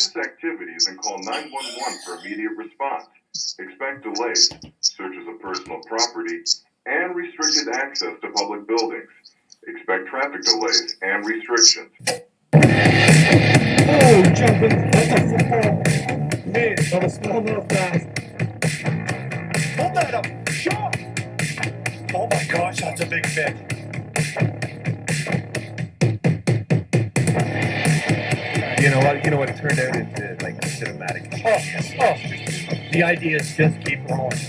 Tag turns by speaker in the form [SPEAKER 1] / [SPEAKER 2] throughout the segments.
[SPEAKER 1] suspicious activities and call 911 for immediate response. Expect delays, searches of personal property, and restricted access to public buildings. Expect traffic delays and restrictions.
[SPEAKER 2] Oh, jumping. That's a football. Man, on a small little fast. Hold that up. Shot. Oh my gosh, that's a big fish. You know what it turned out into, like a cinematic. Oh. The idea is just keep rolling.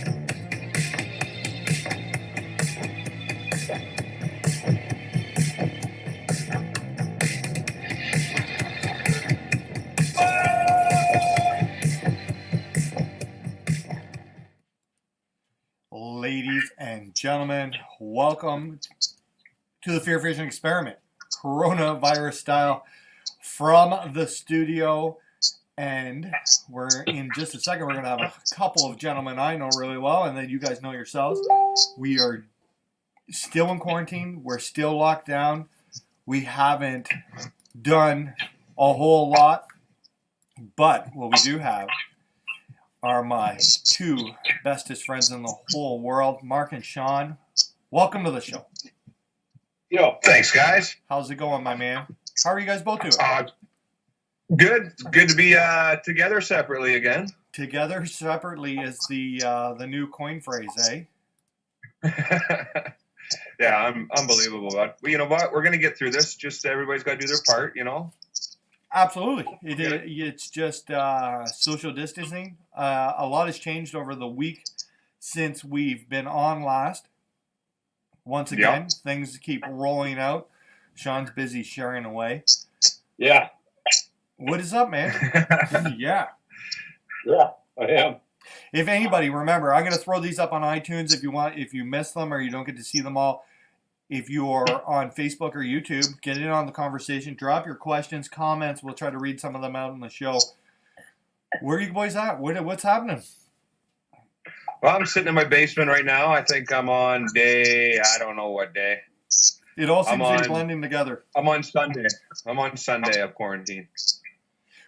[SPEAKER 3] Ladies and gentlemen, welcome to the FearFishing experiment, coronavirus style, from the studio. And we're in just a second, we're going to have a couple of gentlemen I know really well, and then you guys know yourselves. We are still in quarantine. We're still locked down. We haven't done a whole lot, but what we do have are my two bestest friends in the whole world, Mark and Sean. Welcome to the show.
[SPEAKER 4] Yo, thanks, guys.
[SPEAKER 3] How's it going, my man? How are you guys both doing?
[SPEAKER 4] Good. Good to be together separately again.
[SPEAKER 3] Together separately is the new coin phrase, eh?
[SPEAKER 4] Yeah, unbelievable. But you know what? We're gonna get through this. Just everybody's got to do their part, you know.
[SPEAKER 3] Absolutely. It's just social distancing. A lot has changed over the week since we've been on last. Once again, Things keep rolling out. Sean's busy sharing away.
[SPEAKER 4] Yeah.
[SPEAKER 3] What is up, man? Yeah,
[SPEAKER 4] I am.
[SPEAKER 3] If anybody, remember, I'm going to throw these up on iTunes if you miss them or you don't get to see them all. If you're on Facebook or YouTube, get in on the conversation. Drop your questions, comments. We'll try to read some of them out in the show. Where are you boys at? What's happening?
[SPEAKER 4] Well, I'm sitting in my basement right now. I think I'm on day, I don't know what day.
[SPEAKER 3] It all seems to be blending together.
[SPEAKER 4] I'm on Sunday. Of quarantine.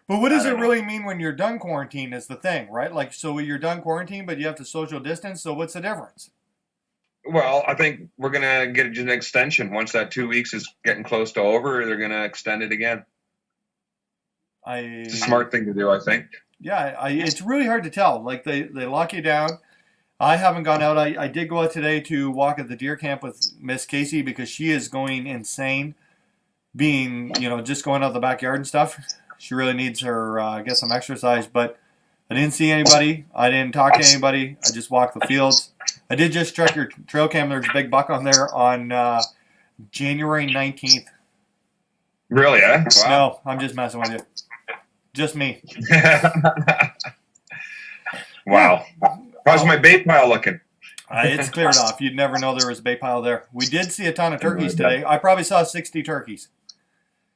[SPEAKER 3] But what does it really mean when you're done quarantine is the thing, right? Like, so you're done quarantine, but you have to social distance. So what's the difference?
[SPEAKER 4] Well, I think we're going to get an extension. Once that 2 weeks is getting close to over, they're going to extend it again. It's a smart thing to do, I think.
[SPEAKER 3] Yeah, it's really hard to tell. Like, they lock you down. I haven't gone out. I did go out today to walk at the deer camp with Miss Casey because she is going insane being, just going out the backyard and stuff. She really needs her, get some exercise, but I didn't see anybody. I didn't talk to anybody. I just walked the fields. I did just check your trail cam. There's a big buck on there on January 19th.
[SPEAKER 4] Really, eh? Wow.
[SPEAKER 3] No, I'm just messing with you. Just me.
[SPEAKER 4] Wow. How's my bait pile looking?
[SPEAKER 3] It's cleared off. You'd never know there was a bait pile there. We did see a ton of turkeys today. I probably saw 60 turkeys.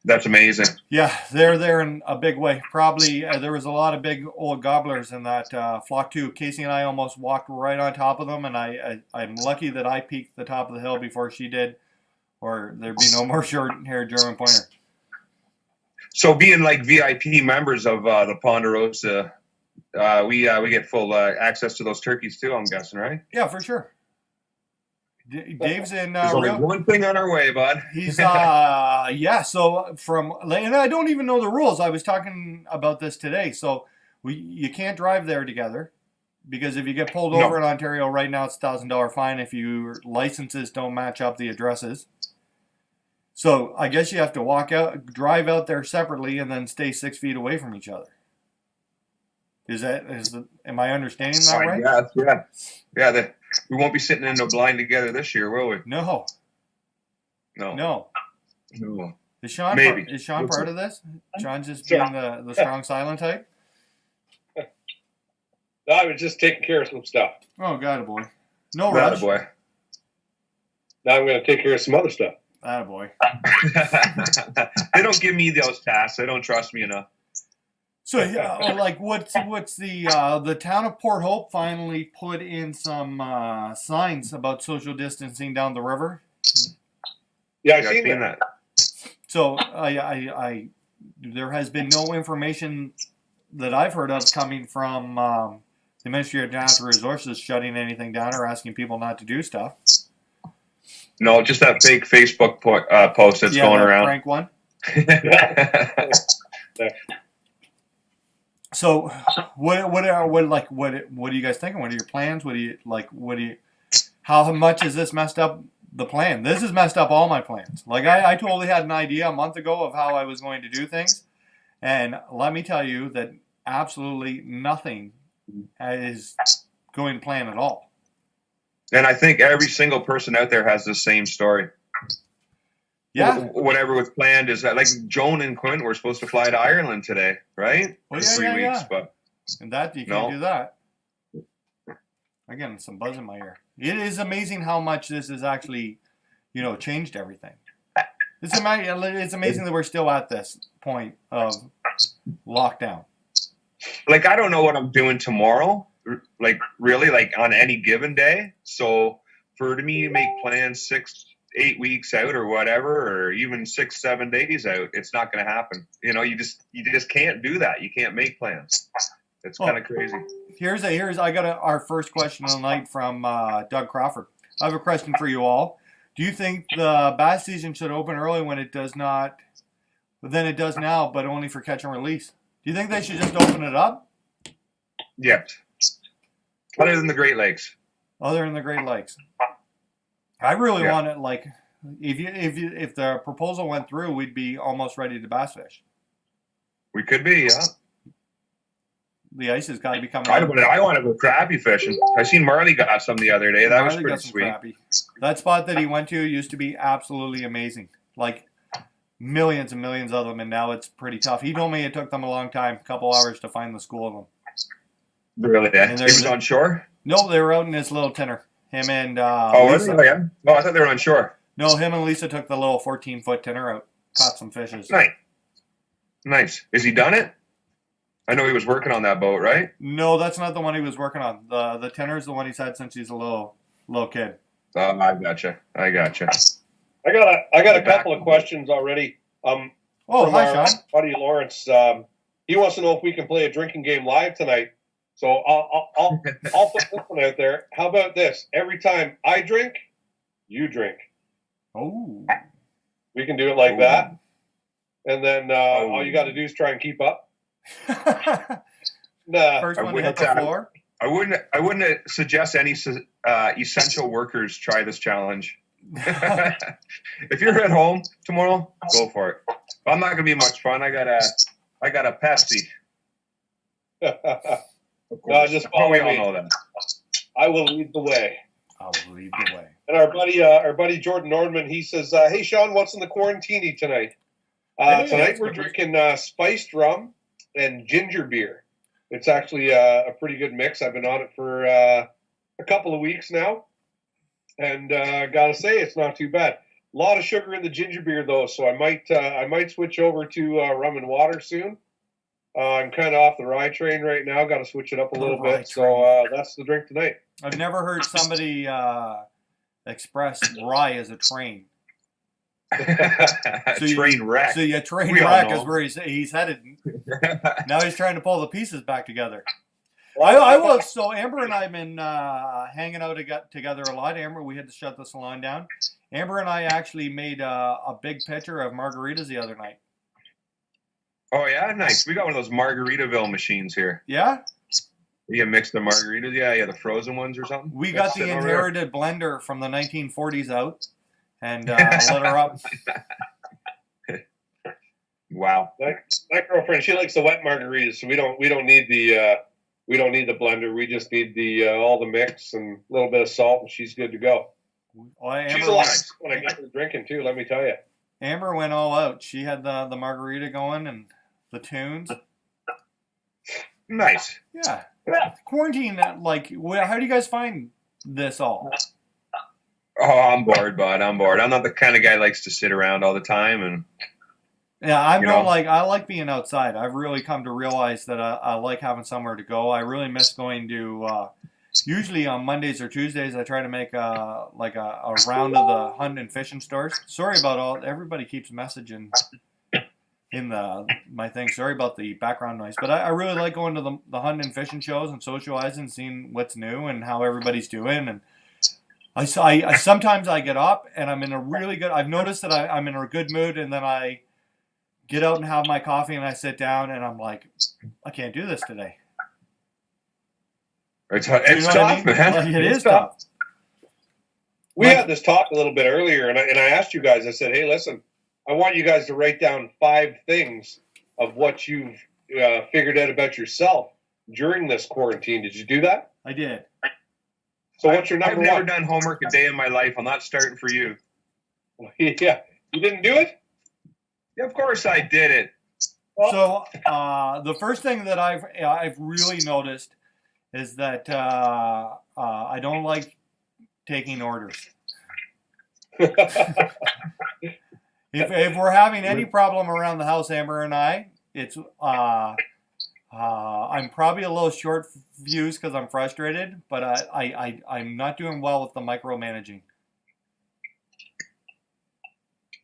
[SPEAKER 4] That's amazing.
[SPEAKER 3] Yeah, they're there in a big way. Probably there was a lot of big old gobblers in that flock too. Casey and I almost walked right on top of them, and I'm lucky that I peeked the top of the hill before she did, or there'd be no more short-haired German pointer.
[SPEAKER 4] So being like VIP members of the Ponderosa, we get full access to those turkeys too, I'm guessing, right?
[SPEAKER 3] Yeah, for sure. Dave's in.
[SPEAKER 4] There's only one thing on our way, bud.
[SPEAKER 3] He's yeah. So and I don't even know the rules. I was talking about this today. So you can't drive there together because if you get pulled over in Ontario right now, it's a $1,000 fine if your licenses don't match up the addresses. So I guess you have to drive out there separately, and then stay 6 feet away from each other. Am I understanding that right?
[SPEAKER 4] Yeah. We won't be sitting in a blind together this year, will we?
[SPEAKER 3] No. Is Sean
[SPEAKER 4] Maybe.
[SPEAKER 3] Is Sean part of this? Sean's just being the strong silent type?
[SPEAKER 5] No, I was just taking care of some stuff.
[SPEAKER 3] Oh, got it, boy. No rush.
[SPEAKER 4] Boy.
[SPEAKER 5] Now I'm going to take care of some other stuff.
[SPEAKER 3] Attaboy.
[SPEAKER 4] They don't give me those tasks. They don't trust me enough.
[SPEAKER 3] So, like, what's the town of Port Hope finally put in some signs about social distancing down the river?
[SPEAKER 5] Yeah, I've seen that.
[SPEAKER 3] So, there has been no information that I've heard of coming from the Ministry of Natural Resources shutting anything down or asking people not to do stuff.
[SPEAKER 4] No, just that fake Facebook post that's going
[SPEAKER 3] that
[SPEAKER 4] around.
[SPEAKER 3] prank one. So, what are you guys thinking? What are your plans? How much has this messed up the plan? This has messed up all my plans. Like, I totally had an idea a month ago of how I was going to do things, and let me tell you that absolutely nothing is going to plan at all.
[SPEAKER 4] And I think every single person out there has the same story.
[SPEAKER 3] Yeah.
[SPEAKER 4] Whatever was planned is that, like, Joan and Quinn were supposed to fly to Ireland today, right?
[SPEAKER 3] Well,
[SPEAKER 4] For
[SPEAKER 3] yeah,
[SPEAKER 4] 3
[SPEAKER 3] yeah,
[SPEAKER 4] weeks,
[SPEAKER 3] yeah.
[SPEAKER 4] but
[SPEAKER 3] And that you can't do that. Again, some buzz in my ear. It is amazing how much this has actually, changed everything. It's amazing that we're still at this point of lockdown.
[SPEAKER 4] like, I don't know what I'm doing tomorrow, like, really, like, on any given day. So for me to make plans 6-8 weeks out or whatever, or even 6-7 days out, it's not going to happen. You just can't do that. You can't make plans. It's kind of crazy.
[SPEAKER 3] I got our first question of the night from Doug Crawford. I have a question for you all. Do you think the bass season should open early when it does not, than it does now, but only for catch and release? Do you think they should just open it up?
[SPEAKER 4] Yep. Other than the Great Lakes.
[SPEAKER 3] Other than the Great Lakes. I really want it, like, if the proposal went through, we'd be almost ready to bass fish.
[SPEAKER 4] We could be, yeah.
[SPEAKER 3] The ice has got to be coming
[SPEAKER 4] I
[SPEAKER 3] out.
[SPEAKER 4] want to go crappie fishing. I seen Marley got some the other day. That was pretty sweet.
[SPEAKER 3] Crappie. That spot that he went to used to be absolutely amazing. Like, millions and millions of them, and now it's pretty tough. He told me it took them a long time, a couple hours to find the school of them.
[SPEAKER 4] Really? He was on shore?
[SPEAKER 3] No, they were out in this little tinner. Him and
[SPEAKER 4] Lisa. Oh, yeah? Oh, I thought they were on shore.
[SPEAKER 3] No, him and Lisa took the little 14-foot tinner out, caught some fishes.
[SPEAKER 4] Nice. Is he done it? I know he was working on that boat, right?
[SPEAKER 3] No, that's not the one he was working on. The tinner is the one he's had since he's a little kid.
[SPEAKER 4] I gotcha.
[SPEAKER 5] I got a couple of questions already.
[SPEAKER 3] Hi,
[SPEAKER 5] our
[SPEAKER 3] Sean.
[SPEAKER 5] buddy Lawrence. He wants to know if we can play a drinking game live tonight. So I'll put this one out there. How about this? Every time I drink, you drink.
[SPEAKER 3] Oh.
[SPEAKER 5] We can do it like that, and then all you got to do is try and keep up.
[SPEAKER 3] First one to hit the floor.
[SPEAKER 4] I wouldn't suggest any essential workers try this challenge. If you're at home tomorrow, go for it. I'm not gonna be much fun. I got a Pepsi.
[SPEAKER 5] No, just follow me.
[SPEAKER 4] We all know that.
[SPEAKER 5] I will lead the way.
[SPEAKER 3] I'll lead the way.
[SPEAKER 5] And our buddy Jordan Nordman, he says, "Hey Sean, what's in the quarantini tonight?" Tonight we're drinking spiced rum and ginger beer. It's actually a pretty good mix. I've been on it for a couple of weeks now, and gotta say it's not too bad. A lot of sugar in the ginger beer though, so I might switch over to rum and water soon. I'm kind of off the rye train right now. Got to switch it up a little bit. So that's the drink tonight.
[SPEAKER 3] I've never heard somebody express rye as a train.
[SPEAKER 4] Train wreck.
[SPEAKER 3] So yeah, train wreck is where he's headed. Now he's trying to pull the pieces back together. So Amber and I have been hanging out together a lot. Amber, we had to shut the salon down. Amber and I actually made a big pitcher of margaritas the other night.
[SPEAKER 4] Oh yeah, nice. We got one of those Margaritaville machines here.
[SPEAKER 3] Yeah?
[SPEAKER 4] You mix the margaritas, yeah, the frozen ones or something.
[SPEAKER 3] We got the inherited blender from the 1940s out and let her up.
[SPEAKER 5] Wow. My girlfriend, she likes the wet margaritas, so we don't need the blender. We just need the all the mix and a little bit of salt, and she's good to go. She's a lot when I got her drinking too. Let me tell you.
[SPEAKER 3] Amber went all out. She had the margarita going and the tunes.
[SPEAKER 4] Nice.
[SPEAKER 3] Yeah. Quarantine, like, how do you guys find this all?
[SPEAKER 4] Oh, I'm bored, bud. I'm bored. I'm not the kind of guy that likes to sit around all the time. And
[SPEAKER 3] yeah, I like being outside. I've really come to realize that I like having somewhere to go. I really miss going to, usually on Mondays or Tuesdays, I try to make a round of the hunting and fishing stores. Sorry about everybody keeps messaging. in my thing. Sorry about the background noise, but I really like going to the hunting and fishing shows and socializing, seeing what's new and how everybody's doing. And I sometimes I get up and I'm in a really good. I've noticed that I'm in a good mood, and then I get out and have my coffee and I sit down and I'm like, I can't do this today.
[SPEAKER 4] It's
[SPEAKER 3] You know
[SPEAKER 4] tough,
[SPEAKER 3] what I mean?
[SPEAKER 4] man.
[SPEAKER 3] Like, it
[SPEAKER 5] It's
[SPEAKER 3] is tough.
[SPEAKER 5] We
[SPEAKER 3] Like-
[SPEAKER 5] had this talk a little bit earlier, and I asked you guys. I said, "Hey, listen, I want you guys to write down 5 things of what you've figured out about yourself during this quarantine." Did you do that?
[SPEAKER 3] I did.
[SPEAKER 5] So what's your
[SPEAKER 4] I've
[SPEAKER 5] number
[SPEAKER 4] never
[SPEAKER 5] one?
[SPEAKER 4] done homework a day in my life. I'm not starting for you.
[SPEAKER 5] Yeah, you didn't do it.
[SPEAKER 4] Yeah, of course I did it.
[SPEAKER 3] So the first thing that I've really noticed is that I don't like taking orders. If we're having any problem around the house, Amber and I, it's I'm probably a little short fused because I'm frustrated, but I'm not doing well with the micromanaging.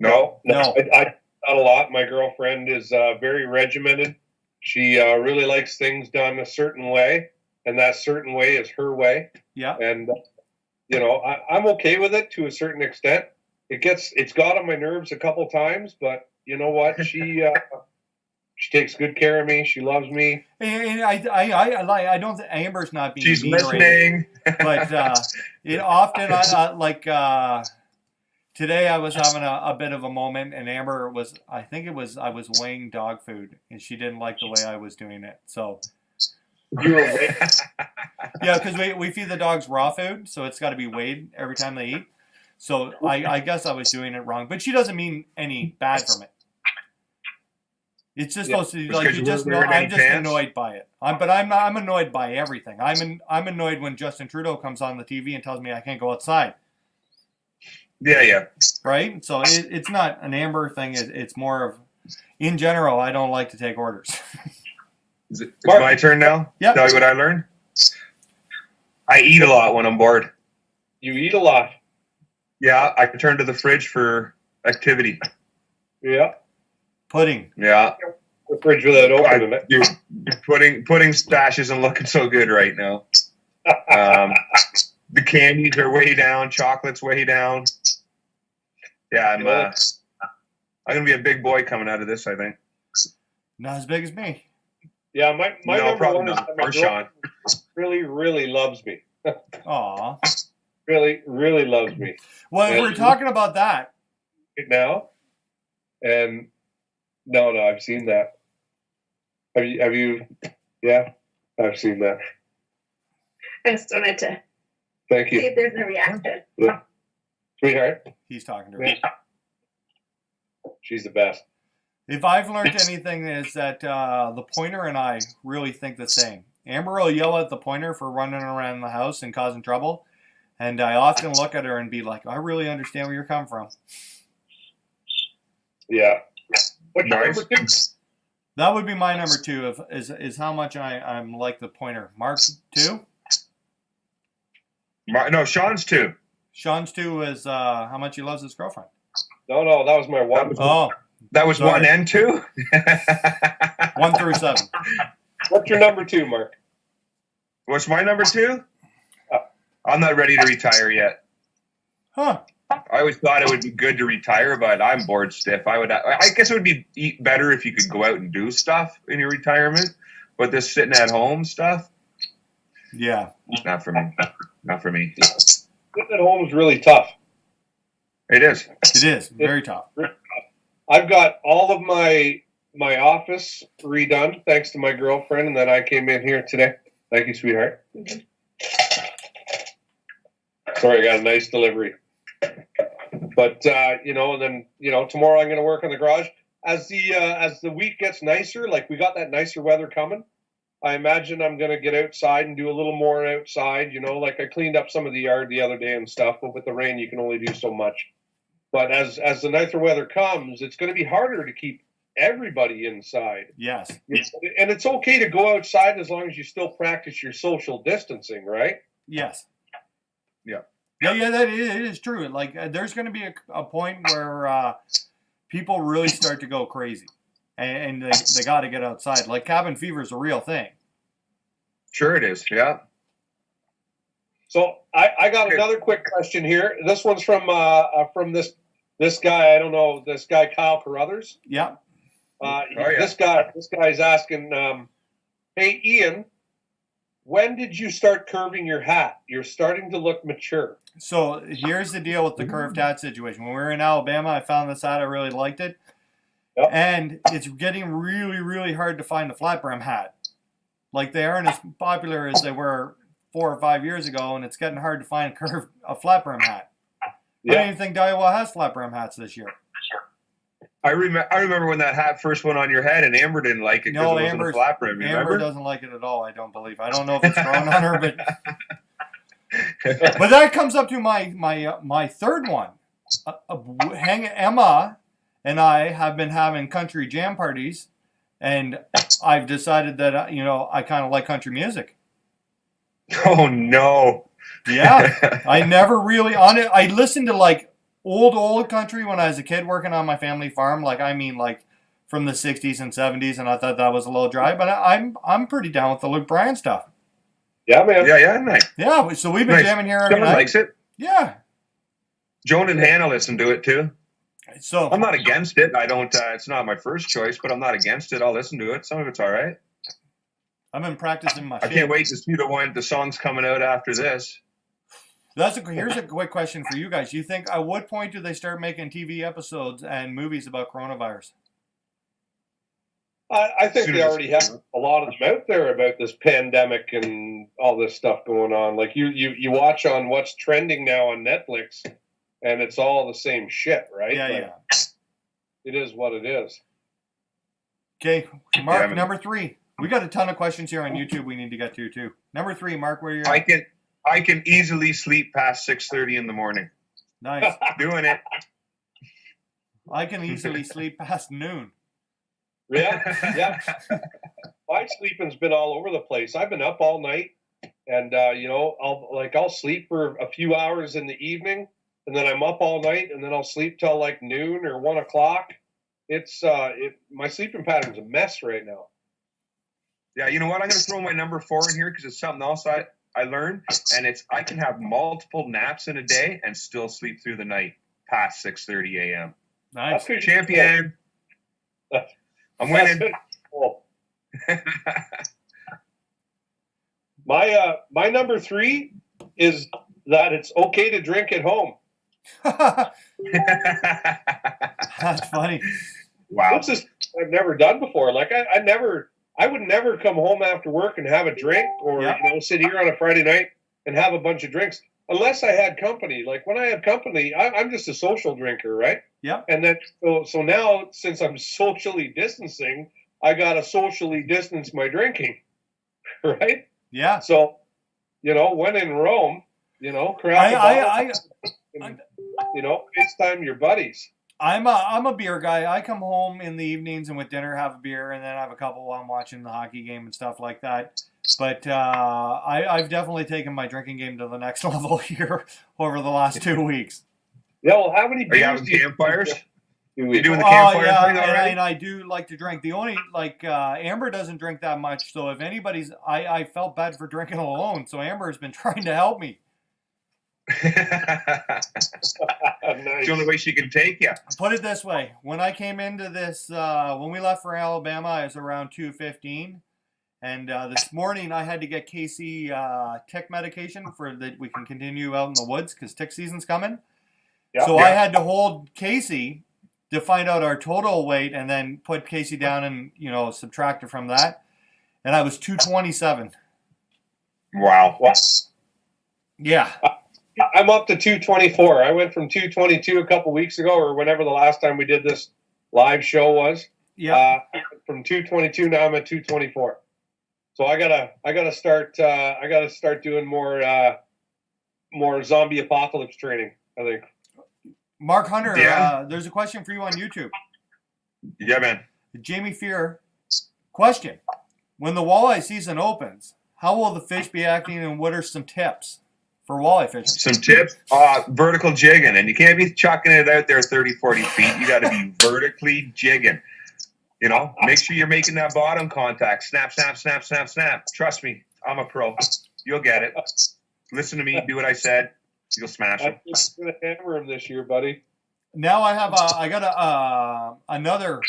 [SPEAKER 4] No.
[SPEAKER 5] I not a lot. My girlfriend is very regimented. She really likes things done a certain way, and that certain way is her way.
[SPEAKER 3] Yeah.
[SPEAKER 5] And you know, I'm okay with it to a certain extent. It's got on my nerves a couple times, but you know what? She takes good care of me. She loves me.
[SPEAKER 3] And I don't think Amber's not being
[SPEAKER 4] She's
[SPEAKER 3] mean or
[SPEAKER 4] listening.
[SPEAKER 3] anything, but it often today I was having a bit of a moment, and Amber I was weighing dog food, and she didn't like the way I was doing it. So
[SPEAKER 5] You were waiting.
[SPEAKER 3] yeah, because we feed the dogs raw food, so it's got to be weighed every time they eat. So I guess I was doing it wrong, but she doesn't mean any bad from it. It's just supposed to like
[SPEAKER 4] Because
[SPEAKER 3] you
[SPEAKER 4] you
[SPEAKER 3] just know.
[SPEAKER 4] weren't
[SPEAKER 3] I'm
[SPEAKER 4] wearing
[SPEAKER 3] just
[SPEAKER 4] any pants?
[SPEAKER 3] annoyed by it. I'm annoyed by everything. I'm annoyed when Justin Trudeau comes on the TV and tells me I can't go outside.
[SPEAKER 4] Yeah.
[SPEAKER 3] Right? So it's not an Amber thing. It's more of, in general, I don't like to take orders.
[SPEAKER 4] It's my turn now?
[SPEAKER 3] Yep.
[SPEAKER 4] Tell you what I learned? I eat a lot when I'm bored.
[SPEAKER 5] You eat a lot.
[SPEAKER 4] Yeah, I can turn to the fridge for activity.
[SPEAKER 5] Yeah.
[SPEAKER 3] Pudding.
[SPEAKER 4] Yeah.
[SPEAKER 5] The fridge without opening it.
[SPEAKER 4] Dude, pudding stash isn't looking so good right now. The candies are way down. Chocolate's way down. Yeah, I'm gonna be a big boy coming out of this, I think.
[SPEAKER 3] Not as big as me.
[SPEAKER 5] Yeah, my
[SPEAKER 4] No,
[SPEAKER 5] number
[SPEAKER 4] probably
[SPEAKER 5] one is
[SPEAKER 4] not.
[SPEAKER 5] that my
[SPEAKER 4] Or Sean.
[SPEAKER 5] girlfriend really, really loves me.
[SPEAKER 3] Aw.
[SPEAKER 5] Really, really loves me
[SPEAKER 3] Well, if
[SPEAKER 5] Yeah.
[SPEAKER 3] we're talking about that,
[SPEAKER 5] right now. And no, I've seen that. Have you? Yeah, I've seen that.
[SPEAKER 6] I just wanted to
[SPEAKER 5] Thank
[SPEAKER 6] see
[SPEAKER 5] you,
[SPEAKER 6] if there's a reaction.
[SPEAKER 5] sweetheart.
[SPEAKER 3] he's talking to her.
[SPEAKER 5] Yeah. She's the best.
[SPEAKER 3] If I've learned anything, is that the pointer and I really think the same. Amber will yell at the pointer for running around the house and causing trouble, and I often look at her and be like, I really understand where you're coming from.
[SPEAKER 5] Yeah. What's your
[SPEAKER 4] Nice.
[SPEAKER 5] number 2?
[SPEAKER 3] That would be my number 2, is how much I'm like the pointer. Mark 2?
[SPEAKER 4] No, Sean's 2.
[SPEAKER 3] Sean's 2 is how much he loves his girlfriend.
[SPEAKER 5] No, that was my one.
[SPEAKER 3] Oh,
[SPEAKER 4] That was
[SPEAKER 3] Sorry.
[SPEAKER 4] 1 and 2?
[SPEAKER 3] 1 through 7.
[SPEAKER 5] What's your number 2, Mark?
[SPEAKER 4] What's my number 2? I'm not ready to retire yet.
[SPEAKER 3] Huh.
[SPEAKER 4] I always thought it would be good to retire, but I'm bored stiff. I guess it would be better if you could go out and do stuff in your retirement, but this sitting at home stuff,
[SPEAKER 3] Yeah.
[SPEAKER 4] not for me. Not for me.
[SPEAKER 5] Sitting at home is really tough.
[SPEAKER 4] It is.
[SPEAKER 3] It is. Very tough.
[SPEAKER 5] I've got all of my office redone thanks to my girlfriend, and then I came in here today. Thank you, sweetheart. Sorry, I got a nice delivery. But and then tomorrow I'm going to work on the garage as the week gets nicer. Like we got that nicer weather coming. I imagine I'm going to get outside and do a little more outside. Like I cleaned up some of the yard the other day and stuff, but with the rain you can only do so much. But as the nicer weather comes, it's going to be harder to keep everybody inside.
[SPEAKER 3] Yes.
[SPEAKER 5] And it's okay to go outside as long as you still practice your social distancing, right?
[SPEAKER 3] Yes.
[SPEAKER 4] Yeah.
[SPEAKER 3] Yeah, that is true. Like, there's going to be a point where people really start to go crazy. and they got to get outside. Like cabin fever is a real thing.
[SPEAKER 4] Sure it is. Yeah.
[SPEAKER 5] So I got another quick question here. This one's from this guy. I don't know, this guy Kyle Carruthers.
[SPEAKER 3] Yeah.
[SPEAKER 5] This guy's asking, hey Ian, when did you start curving your hat? You're starting to look mature.
[SPEAKER 3] So here's the deal with the curved hat situation. When we were in Alabama, I found this hat. I really liked it.
[SPEAKER 5] Yep.
[SPEAKER 3] And it's getting really, really hard to find a flat brim hat. Like they aren't as popular as they were 4 or 5 years ago, and it's getting hard to find a flat brim hat.
[SPEAKER 5] Yeah.
[SPEAKER 3] I don't even think Daiwa has flat brim hats this year.
[SPEAKER 4] I remember when that hat first went on your head, and Amber didn't like it because it wasn't a flat brim.
[SPEAKER 3] Amber doesn't like it at all, I don't believe. I don't know if it's grown on her, but that comes up to my third one. Emma and I have been having country jam parties, and I've decided that I kind of like country music.
[SPEAKER 4] Oh no!
[SPEAKER 3] Yeah, I never really I listened to like old country when I was a kid working on my family farm. Like from the 60s and 70s, and I thought that was a little dry. But I'm pretty down with the Luke Bryan stuff.
[SPEAKER 5] Yeah, man.
[SPEAKER 4] Yeah, nice.
[SPEAKER 3] Yeah, so we've been jamming here every
[SPEAKER 4] Joan
[SPEAKER 3] night.
[SPEAKER 4] likes it.
[SPEAKER 3] Yeah.
[SPEAKER 4] Joan and Hannah listen to it too.
[SPEAKER 3] So
[SPEAKER 4] I'm not against it. I don't. It's not my first choice, but I'm not against it. I'll listen to it. Some of it's all right.
[SPEAKER 3] I've been practicing my
[SPEAKER 4] I can't wait to see the songs coming out after this.
[SPEAKER 3] Here's a quick question for you guys. You think at what point do they start making TV episodes and movies about coronavirus?
[SPEAKER 5] I think they already have a lot of them out there about this pandemic and all this stuff going on. Like you watch on what's trending now on Netflix, and it's all the same shit, right?
[SPEAKER 3] Yeah.
[SPEAKER 5] It is what it is.
[SPEAKER 3] Okay, Mark, number 3. We got a ton of questions here on YouTube we need to get to too. Number 3, Mark, where are you at?
[SPEAKER 4] I can easily sleep past 6:30 in the morning.
[SPEAKER 3] Nice.
[SPEAKER 4] Doing it.
[SPEAKER 3] I can easily sleep past noon.
[SPEAKER 5] Yeah. My sleeping's been all over the place. I've been up all night, and I'll sleep for a few hours in the evening, and then I'm up all night, and then I'll sleep till like noon or 1 o'clock. My sleeping pattern's a mess right now.
[SPEAKER 4] Yeah, you know what? I'm going to throw my number 4 in here because it's something else I learned, and I can have multiple naps in a day and still sleep through the night past 6:30 a.m.
[SPEAKER 3] Nice.
[SPEAKER 4] Champion. I'm winning.
[SPEAKER 5] Cool. My number 3 is that it's okay to drink at home.
[SPEAKER 3] That's funny.
[SPEAKER 4] Wow.
[SPEAKER 5] This is I've never done before. Like I would never come home after work and have a drink or sit here on a Friday night and have a bunch of drinks unless I had company. Like when I have company, I'm just a social drinker, right?
[SPEAKER 3] Yeah.
[SPEAKER 5] And then so now since I'm socially distancing, I gotta socially distance my drinking, right?
[SPEAKER 3] Yeah.
[SPEAKER 5] So, when in Rome, crack FaceTime your buddies.
[SPEAKER 3] I'm a beer guy. I come home in the evenings and with dinner have a beer and then have a couple while I'm watching the hockey game and stuff like that. But I've definitely taken my drinking game to the next level here over the last 2 weeks.
[SPEAKER 5] Yeah, well, how many beers
[SPEAKER 4] are you having campfires?
[SPEAKER 5] You
[SPEAKER 4] doing the campfire thing already?
[SPEAKER 3] And I do like to drink. The only Amber doesn't drink that much, so if anybody's, I felt bad for drinking alone. So Amber has been trying to help me.
[SPEAKER 5] Nice.
[SPEAKER 4] It's the only way she can take you.
[SPEAKER 3] Put it this way: when I came into this, when we left for Alabama, I was around 2:15, and this morning I had to get Casey tick medication for that we can continue out in the woods because tick season's coming.
[SPEAKER 5] Yeah.
[SPEAKER 3] So I had to hold Casey to find out our total weight and then put Casey down and subtract it from that, and I was 227.
[SPEAKER 4] Wow.
[SPEAKER 3] Yeah.
[SPEAKER 5] I'm up to 224. I went from 222 a couple weeks ago, or whenever the last time we did this live show was.
[SPEAKER 3] Yeah.
[SPEAKER 5] From 222 now I'm at 224. So I gotta start doing more zombie apocalypse training, I think.
[SPEAKER 3] Mark Hunter, there's a question for you on YouTube.
[SPEAKER 4] Yeah, man.
[SPEAKER 3] Jamie Fear, question: when the walleye season opens, how will the fish be acting, and what are some tips for walleye fishing?
[SPEAKER 4] Some tips, vertical jigging, and you can't be chucking it out there 30, 40 feet. You got to be vertically jigging. You know, make sure you're making that bottom contact. Snap, snap, snap, snap, snap. Trust me, I'm a pro. You'll get it. Listen to me. Do what I said. You'll smash
[SPEAKER 5] I'm
[SPEAKER 4] them.
[SPEAKER 5] just gonna hammer him this year, buddy.
[SPEAKER 3] Now I got another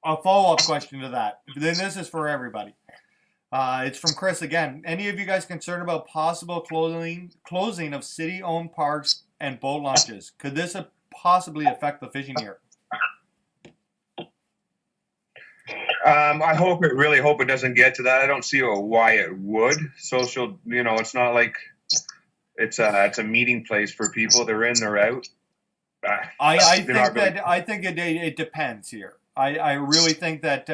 [SPEAKER 3] follow-up question to that. Then this is for everybody. It's from Chris again. Any of you guys concerned about possible closing of city-owned parks and boat launches? Could this possibly affect the fishing year?
[SPEAKER 4] I really hope it doesn't get to that. I don't see why it would. Social, it's not like it's a meeting place for people. They're in, they're out.
[SPEAKER 3] I think it depends here. I really think that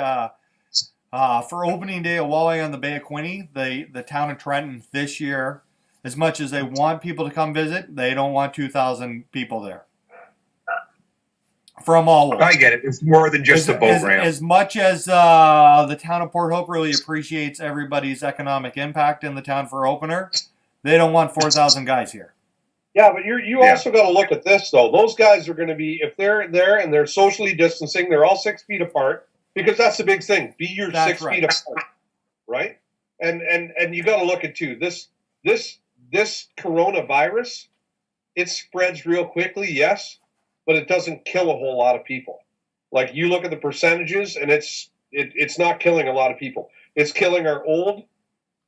[SPEAKER 3] for opening day of Walleye on the Bay of Quinte, the town of Trenton this year, as much as they want people to come visit, they don't want 2,000 people there. From all over.
[SPEAKER 4] I get it. It's more than just a boat ramp.
[SPEAKER 3] As much as the town of Port Hope really appreciates everybody's economic impact in the town for opener, they don't want 4,000 guys here.
[SPEAKER 5] Yeah, but you also got to look at this though. Those guys are going to be, if they're there and they're socially distancing, they're all 6 feet apart, because that's the big thing. Be your
[SPEAKER 3] That's
[SPEAKER 5] 6
[SPEAKER 3] right.
[SPEAKER 5] feet apart, right? And you got to look at too. This coronavirus, it spreads real quickly, yes, but it doesn't kill a whole lot of people. Like, you look at the percentages, and it's not killing a lot of people. It's killing our old,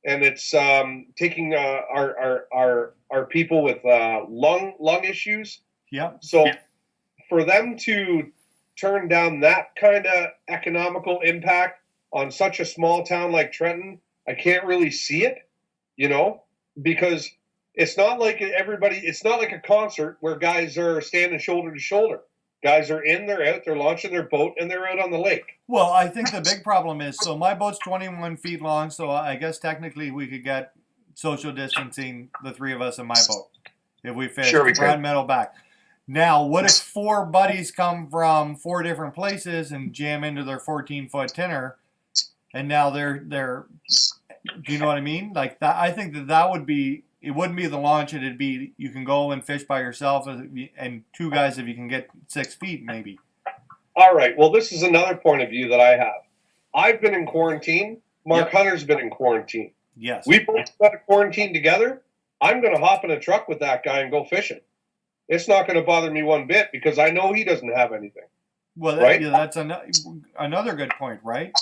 [SPEAKER 5] and it's taking our people with lung issues.
[SPEAKER 3] Yeah.
[SPEAKER 5] So for them to turn down that kind of economical impact on such a small town like Trenton, I can't really see it, because it's not like it's not like a concert where guys are standing shoulder to shoulder. Guys are in, they're out, they're launching their boat, and they're out on the lake.
[SPEAKER 3] Well, I think the big problem is, so my boat's 21 feet long, so I guess technically we could get social distancing, the three of us in my boat, if we fish
[SPEAKER 4] Sure we
[SPEAKER 3] front,
[SPEAKER 4] could.
[SPEAKER 3] middle, back. Now, what if 4 buddies come from 4 different places and jam into their 14-foot tinner, and now they're, do you know what I mean? Like that, I think that would be, it wouldn't be the launch, it'd be, you can go and fish by yourself, and 2 guys if you can get 6 feet, maybe.
[SPEAKER 5] All right, well, this is another point of view that I have. I've been in quarantine. Mark Hunter's been in quarantine.
[SPEAKER 3] Yes.
[SPEAKER 5] We both got a quarantine together. I'm going to hop in a truck with that guy and go fishing. It's not going to bother me one bit, because I know he doesn't have anything.
[SPEAKER 3] Well,
[SPEAKER 5] right?
[SPEAKER 3] That's another good point, right?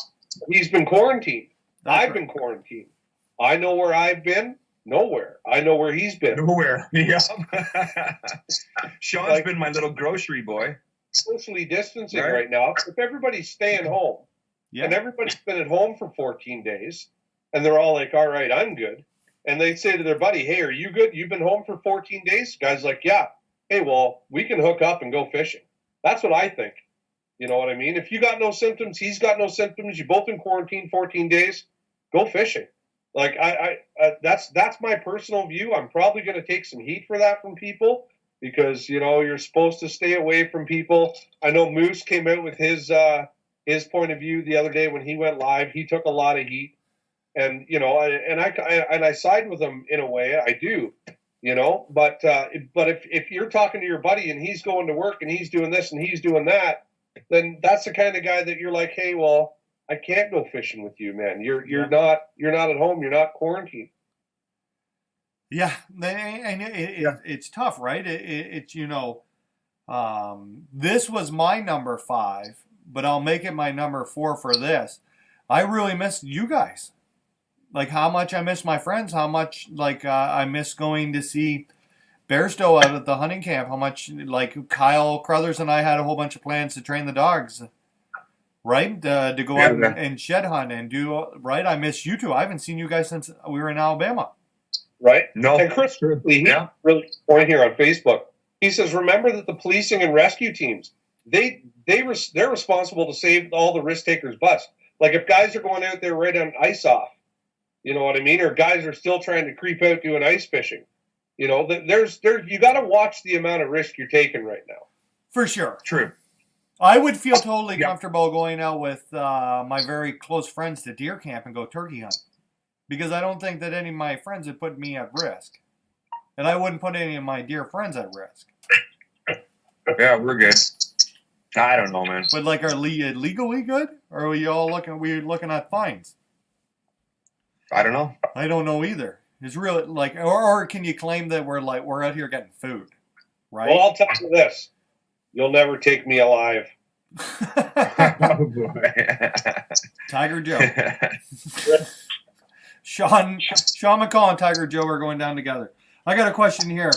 [SPEAKER 5] He's been quarantined.
[SPEAKER 3] That's
[SPEAKER 5] I've been quarantined. I know where I've been. Nowhere. I know where he's been.
[SPEAKER 4] Nowhere. Yeah. Sean's
[SPEAKER 5] Like,
[SPEAKER 4] been my little grocery boy.
[SPEAKER 5] socially distancing
[SPEAKER 4] Right.
[SPEAKER 5] right now. If everybody's staying home,
[SPEAKER 3] Yeah.
[SPEAKER 5] and everybody's been at home for 14 days, and they're all like, all right, I'm good. And they say to their buddy, hey, are you good? You've been home for 14 days? Guy's like, yeah. Hey, well, we can hook up and go fishing. That's what I think. You know what I mean? If you got no symptoms, he's got no symptoms, you both in quarantine 14 days, go fishing. Like, that's my personal view. I'm probably going to take some heat for that from people, because, you're supposed to stay away from people. I know Moose came out with his point of view the other day when he went live. He took a lot of heat, and I side with him in a way. I do, But if you're talking to your buddy and he's going to work and he's doing this and he's doing that, then that's the kind of guy that you're like, hey, well, I can't go fishing with you, man. You're not at home. You're not quarantined.
[SPEAKER 3] Yeah, and it's tough, right? It's this was my number 5, but I'll make it my number 4 for this. I really missed you guys. Like, how much I miss my friends, how much, I miss going to see Bearstow out at the hunting camp, how much, Kyle Crothers and I had a whole bunch of plans to train the dogs, right? To go out and shed hunt and do, right? I miss you two. I haven't seen you guys since we were in Alabama.
[SPEAKER 5] Right?
[SPEAKER 4] No.
[SPEAKER 5] And Chris Ridley, he really good point here on Facebook. He says, remember that the policing and rescue teams, they're responsible to save all the risk takers' butts. Like, if guys are going out there right on ice off, you know what I mean? Or guys are still trying to creep out doing ice fishing. You got to watch the amount of risk you're taking right now.
[SPEAKER 3] For sure.
[SPEAKER 4] True.
[SPEAKER 3] I would feel totally comfortable going out with my very close friends to deer camp and go turkey hunt, because I don't think that any of my friends would put me at risk, and I wouldn't put any of my dear friends at risk.
[SPEAKER 4] Yeah, we're good. I don't know, man.
[SPEAKER 3] But like, are legally good, or are we all looking at fines?
[SPEAKER 4] I don't know.
[SPEAKER 3] I don't know either. It's really like, or can you claim that we're out here getting food, right?
[SPEAKER 5] Well, I'll tell you this: you'll never take me alive.
[SPEAKER 4] Oh, boy.
[SPEAKER 3] Tiger Joe, Sean McCall and Tiger Joe are going down together. I got a question here.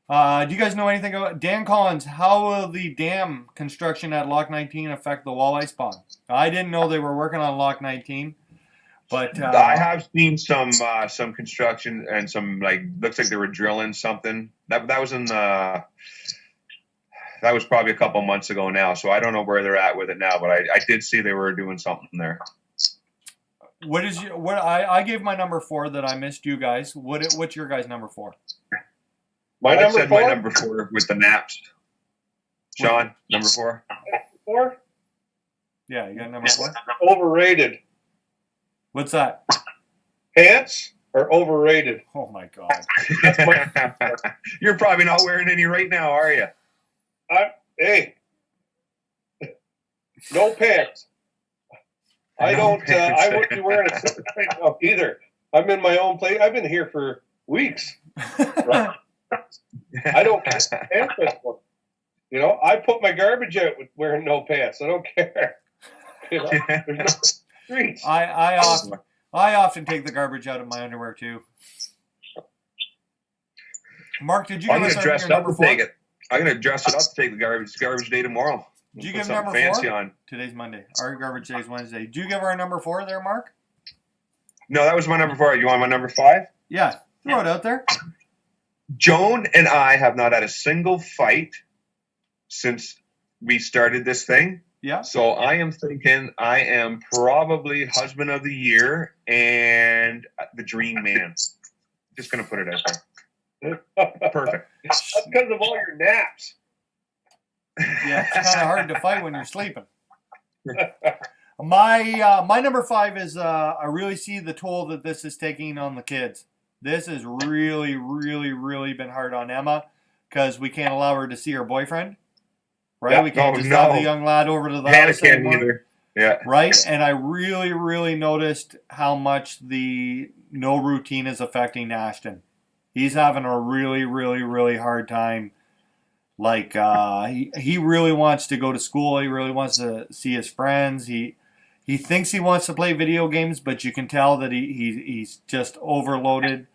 [SPEAKER 3] Do you guys know anything about Dan Collins? How will the dam construction at Loch 19 affect the walleye spawn? I didn't know they were working on Loch 19, but
[SPEAKER 4] I have seen some construction and some looks like they were drilling something. That was that was probably a couple months ago now. So I don't know where they're at with it now, but I did see they were doing something there.
[SPEAKER 3] I gave my number 4 that I missed you guys. What's your guys' number 4?
[SPEAKER 5] My
[SPEAKER 4] I
[SPEAKER 5] number
[SPEAKER 4] said
[SPEAKER 5] 4.
[SPEAKER 4] my number 4 with the naps. Sean, number 4.
[SPEAKER 5] 4.
[SPEAKER 3] Yeah, you got number 4.
[SPEAKER 5] Overrated.
[SPEAKER 3] What's that?
[SPEAKER 5] Pants are overrated.
[SPEAKER 3] Oh my God.
[SPEAKER 4] You're probably not wearing any right now, are you?
[SPEAKER 5] Hey, no pants. I
[SPEAKER 4] No
[SPEAKER 5] don't.
[SPEAKER 4] pants.
[SPEAKER 5] I wouldn't be wearing a suit right now either. I'm in my own place. I've been here for weeks. Right? I don't care. Pants anymore. You know, I put my garbage out with wearing no pants. I don't care. You know, there's no streets.
[SPEAKER 3] I often take the garbage out of my underwear too. Mark, did you
[SPEAKER 4] I'm
[SPEAKER 3] give
[SPEAKER 4] gonna
[SPEAKER 3] us
[SPEAKER 4] dress
[SPEAKER 3] your
[SPEAKER 4] it up
[SPEAKER 3] number
[SPEAKER 4] to
[SPEAKER 3] 4?
[SPEAKER 4] take it. I'm gonna dress it up to take the garbage day tomorrow.
[SPEAKER 3] Did you
[SPEAKER 4] Put
[SPEAKER 3] give
[SPEAKER 4] something
[SPEAKER 3] number
[SPEAKER 4] fancy
[SPEAKER 3] 4?
[SPEAKER 4] on?
[SPEAKER 3] Today's Monday. Our garbage day is Wednesday. Did you give our number 4 there, Mark?
[SPEAKER 4] No, that was my number 4. You want my number 5?
[SPEAKER 3] Yeah, throw it out there.
[SPEAKER 4] Joan and I have not had a single fight since we started this thing.
[SPEAKER 3] Yeah.
[SPEAKER 4] So I am thinking I am probably husband of the year and the dream man. Just going to put it out there. Perfect.
[SPEAKER 5] That's because of all your naps.
[SPEAKER 3] Yeah, it's kind of hard to fight when you're sleeping. My number 5 is I really see the toll that this is taking on the kids. This has really, really, really been hard on Emma because we can't allow her to see her boyfriend. Right?
[SPEAKER 4] Yeah,
[SPEAKER 3] We can't just have the young lad over to the
[SPEAKER 4] Hannah
[SPEAKER 3] house
[SPEAKER 4] can't
[SPEAKER 3] anymore.
[SPEAKER 4] either. Yeah.
[SPEAKER 3] Right? And I really, really noticed how much the no routine is affecting Ashton. He's having a really, really, really hard time. Like, he really wants to go to school. He really wants to see his friends. He thinks he wants to play video games, but you can tell that he's just overloaded.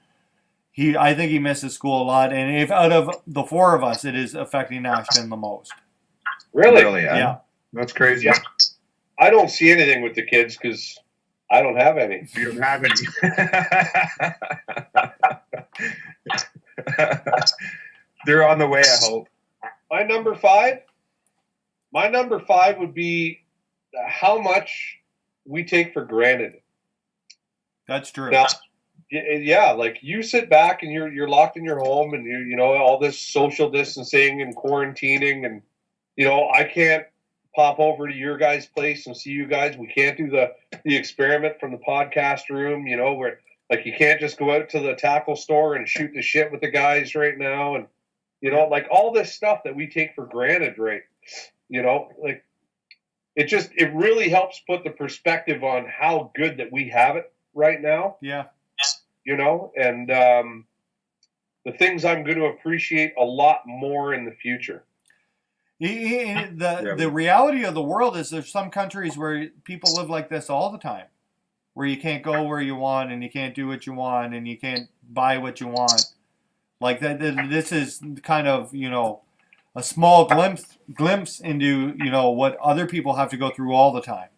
[SPEAKER 3] I think he misses school a lot. And if out of the 4 of us, it is affecting Ashton the most.
[SPEAKER 5] Really?
[SPEAKER 3] Yeah.
[SPEAKER 4] That's crazy.
[SPEAKER 5] Yeah. I don't see anything with the kids because I don't have any.
[SPEAKER 4] You don't have any. They're on the way, I hope.
[SPEAKER 5] My number 5? My number 5 would be how much we take for granted.
[SPEAKER 3] That's true.
[SPEAKER 5] Now, yeah, like you sit back and you're locked in your home and you know all this social distancing and quarantining and you know I can't pop over to your guys' place and see you guys. We can't do the experiment from the podcast room, you know, where like you can't just go out to the tackle store and shoot the shit with the guys right now and you know, like all this stuff that we take for granted, right? You know, like it really helps put the perspective on how good that we have it right now.
[SPEAKER 3] Yeah.
[SPEAKER 5] You know, and the things I'm going to appreciate a lot more in the future.
[SPEAKER 3] The reality of the world is there's some countries where people live like this all the time, where you can't go where you want and you can't do what you want and you can't buy what you want. Like that, this is kind of, you know, a small glimpse into, you know, what other people have to go through all the time.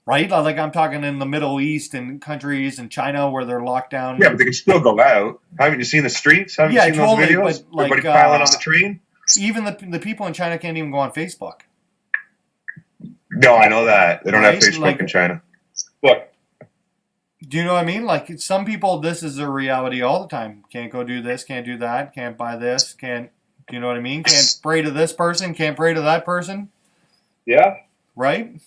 [SPEAKER 3] Right? Like I'm talking in the Middle East and countries and China where they're locked down.
[SPEAKER 4] Yeah, but they can still go out. Haven't you seen the streets? Haven't you seen
[SPEAKER 3] totally,
[SPEAKER 4] those videos?
[SPEAKER 3] but like,
[SPEAKER 4] Everybody piling on the train?
[SPEAKER 3] Even the people in China can't even go on Facebook.
[SPEAKER 4] No, I know that. They don't have
[SPEAKER 3] Right?
[SPEAKER 4] Facebook
[SPEAKER 3] Like-
[SPEAKER 4] in China.
[SPEAKER 5] Look,
[SPEAKER 3] Do you know what I mean? Like some people, this is their reality all the time. Can't go do this, can't do that, can't buy this, can't, do you know what I mean? Can't pray to this person, can't pray to that person.
[SPEAKER 5] yeah.
[SPEAKER 3] Right?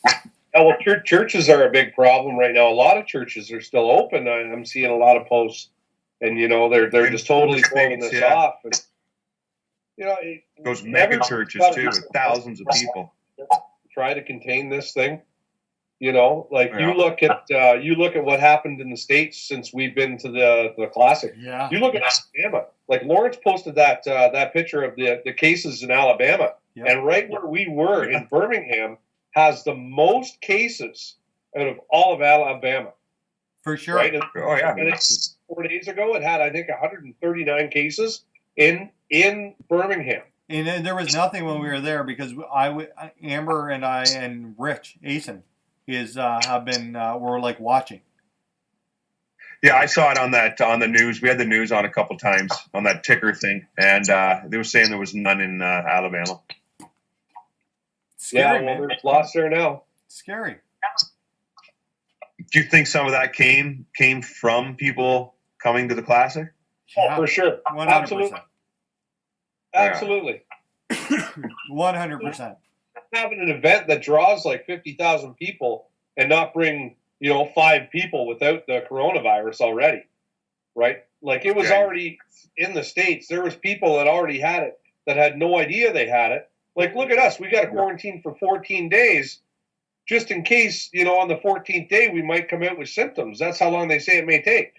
[SPEAKER 5] Oh, well, churches are a big problem right now. A lot of churches are still open. I'm seeing a lot of posts, and you know they're just totally blowing this
[SPEAKER 4] Yeah.
[SPEAKER 5] off. And, you know,
[SPEAKER 4] Those mega churches too, with thousands of people.
[SPEAKER 5] try to contain this thing. You know, like
[SPEAKER 4] Yeah.
[SPEAKER 5] you look at what happened in the States since we've been to the Classic.
[SPEAKER 3] Yeah.
[SPEAKER 5] You look at Alabama. Like Lawrence posted that picture of the cases in Alabama,
[SPEAKER 3] Yep.
[SPEAKER 5] and right where we were in Birmingham has the most cases out of all of Alabama.
[SPEAKER 3] For sure.
[SPEAKER 5] Right? And,
[SPEAKER 4] Oh yeah.
[SPEAKER 5] and 4 days ago, it had I think 139 cases in Birmingham.
[SPEAKER 3] And then there was nothing when we were there because Amber and I and Rich Asen were like watching.
[SPEAKER 4] Yeah, I saw it on the news. We had the news on a couple times on that ticker thing, and they were saying there was none in Alabama.
[SPEAKER 3] Scary,
[SPEAKER 5] Yeah, well,
[SPEAKER 3] man.
[SPEAKER 5] there's lots there now.
[SPEAKER 3] Scary.
[SPEAKER 4] Do you think some of that came from people coming to the Classic?
[SPEAKER 3] Yeah.
[SPEAKER 5] Oh, for sure.
[SPEAKER 3] 100%.
[SPEAKER 5] Absolutely.
[SPEAKER 3] 100%.
[SPEAKER 5] Having an event that draws like 50,000 people and not bring, 5 people without the coronavirus already, right? Like it was already in the States. There was people that already had it that had no idea they had it. Like, look at us. We got to quarantine for 14 days just in case, on the 14th day, we might come out with symptoms. That's how long they say it may take.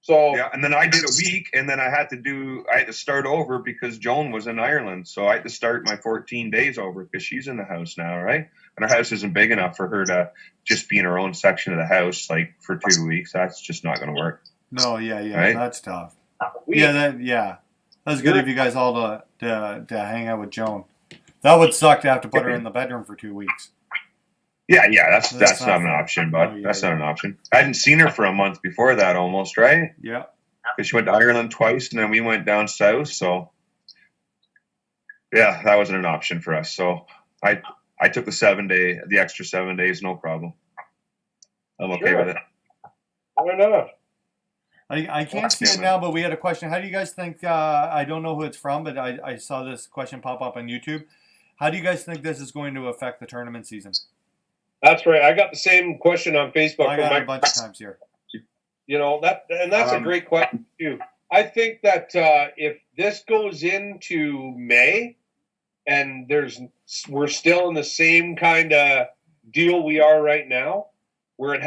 [SPEAKER 5] So
[SPEAKER 4] yeah, and then I did a week, and then I had to start over because Joan was in Ireland, so I had to start my 14 days over because she's in the house now, right? And our house isn't big enough for her to just be in her own section of the house like for 2 weeks. That's just not going to work.
[SPEAKER 3] No, yeah,
[SPEAKER 4] Right?
[SPEAKER 3] That's tough. That's good of you guys all to hang out with Joan. That would suck to have to put her in the bedroom for 2 weeks.
[SPEAKER 4] Yeah, that's not an
[SPEAKER 3] fair.
[SPEAKER 4] option, bud.
[SPEAKER 3] Oh, yeah,
[SPEAKER 4] That's not an option. I hadn't seen her for a month before that almost, right?
[SPEAKER 3] Yeah.
[SPEAKER 4] Because she went to Ireland twice, and then we went down south. So, yeah, that wasn't an option for us. So I took the extra 7 days, no problem. I'm okay with it.
[SPEAKER 5] why not?
[SPEAKER 3] I can't see it now, but we had a question. How do you guys think, I don't know who it's from, but I saw this question pop up on YouTube. How do you guys think this is going to affect the tournament season?
[SPEAKER 5] That's right. I got the same question on Facebook.
[SPEAKER 3] I got it a bunch of times here.
[SPEAKER 5] That's a great question too. I think that if this goes into May and we're still in the same kind of deal we are right now, where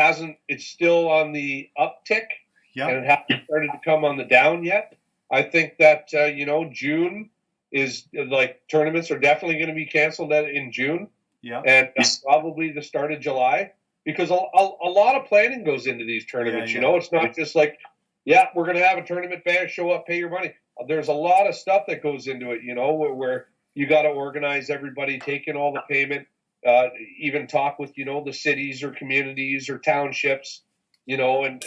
[SPEAKER 5] it's still on the uptick
[SPEAKER 3] Yeah.
[SPEAKER 5] and it hasn't started to come on the down yet. I think that June is like tournaments are definitely going to be canceled in June.
[SPEAKER 3] Yeah.
[SPEAKER 5] And probably the start of July, because a lot of planning goes into these tournaments.
[SPEAKER 3] Yeah.
[SPEAKER 5] It's not just like, we're going to have a tournament ban, show up, pay your money. There's a lot of stuff that goes into it, where you got to organize everybody, take in all the payment, even talk with, the cities or communities or townships, and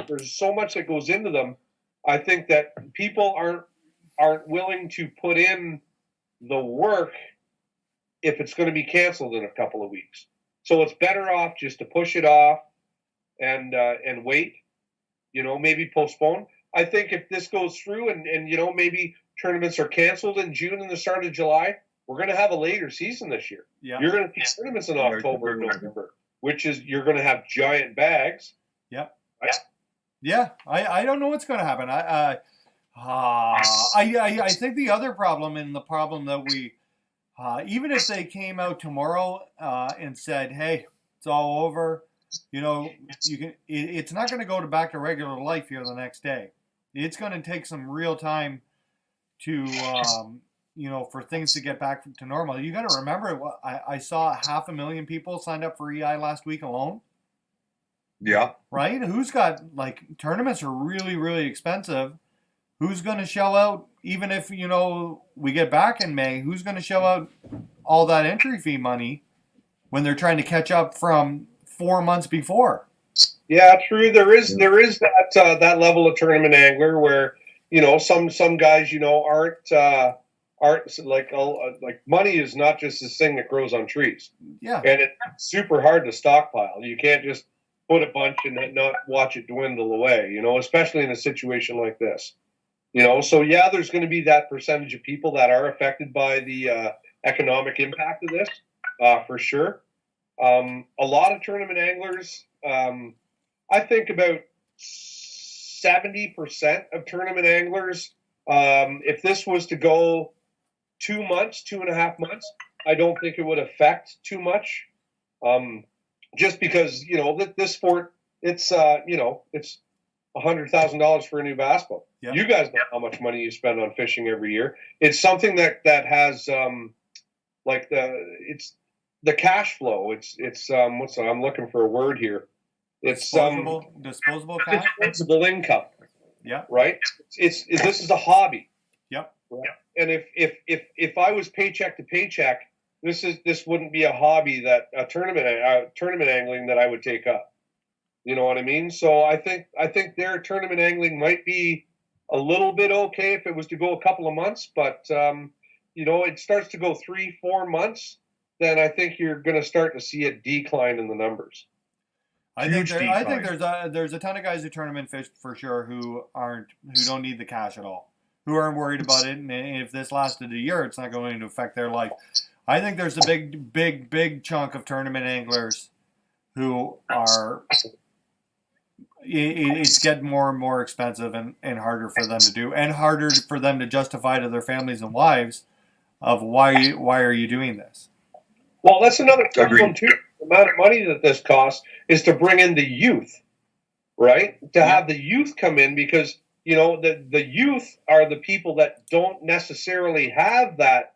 [SPEAKER 5] there's so much that goes into them. I think that people aren't willing to put in the work if it's going to be canceled in a couple of weeks. So it's better off just to push it off and wait, maybe postpone. I think if this goes through and maybe tournaments are canceled in June and the start of July, we're going to have a later season this year.
[SPEAKER 3] Yeah.
[SPEAKER 5] You're going to see tournaments in October and November, which is you're going to have giant bags.
[SPEAKER 3] Yeah.
[SPEAKER 5] Right?
[SPEAKER 3] Yeah. I don't know what's going to happen. I think the other problem and the problem that we, even if they came out tomorrow and said, "Hey, it's all over," it's not going to go back to regular life here the next day. It's going to take some real time to, for things to get back to normal. You got to remember, I saw 500,000 people signed up for EI last week alone.
[SPEAKER 4] Yeah.
[SPEAKER 3] Right? Who's got tournaments are really, really expensive. Who's going to shell out, even if, we get back in May, who's going to shell out all that entry fee money when they're trying to catch up from 4 months before?
[SPEAKER 5] Yeah, true. There is that level of tournament angler where, some guys, aren't like money is not just this thing that grows on trees.
[SPEAKER 3] Yeah.
[SPEAKER 5] And it's super hard to stockpile. You can't just put a bunch and not watch it dwindle away, especially in a situation like this. So there's going to be that percentage of people that are affected by the economic impact of this, for sure. A lot of tournament anglers, I think about 70% of tournament anglers If this was to go 2 months, 2.5 months, I don't think it would affect too much. Just because, this sport, it's it's $100,000 for a new bass boat.
[SPEAKER 3] Yeah.
[SPEAKER 5] You guys know how much money you spend on fishing every year. It's something that has it's the cash flow. I'm looking for a word here. It's
[SPEAKER 3] disposable cash.
[SPEAKER 5] disposable income.
[SPEAKER 3] Yeah.
[SPEAKER 5] Right. This is a hobby.
[SPEAKER 3] Yep.
[SPEAKER 5] Right? And if I was paycheck to paycheck, this wouldn't be a hobby that a tournament angling that I would take up. You know what I mean? So I think their tournament angling might be a little bit okay if it was to go a couple of months, but it starts to go 3-4 months, then I think you're going to start to see a decline in the numbers.
[SPEAKER 3] I think there's a ton of guys who tournament fish for sure who don't need the cash at all, who aren't worried about it, and if this lasted a year, it's not going to affect their life. I think there's a big chunk of tournament anglers who are. It's getting more and more expensive and harder for them to do, and harder for them to justify to their families and wives of why are you doing this?
[SPEAKER 5] Well, that's another problem too. The amount of money that this costs is to bring in the youth, right? To have the youth come in, because the youth are the people that don't necessarily have that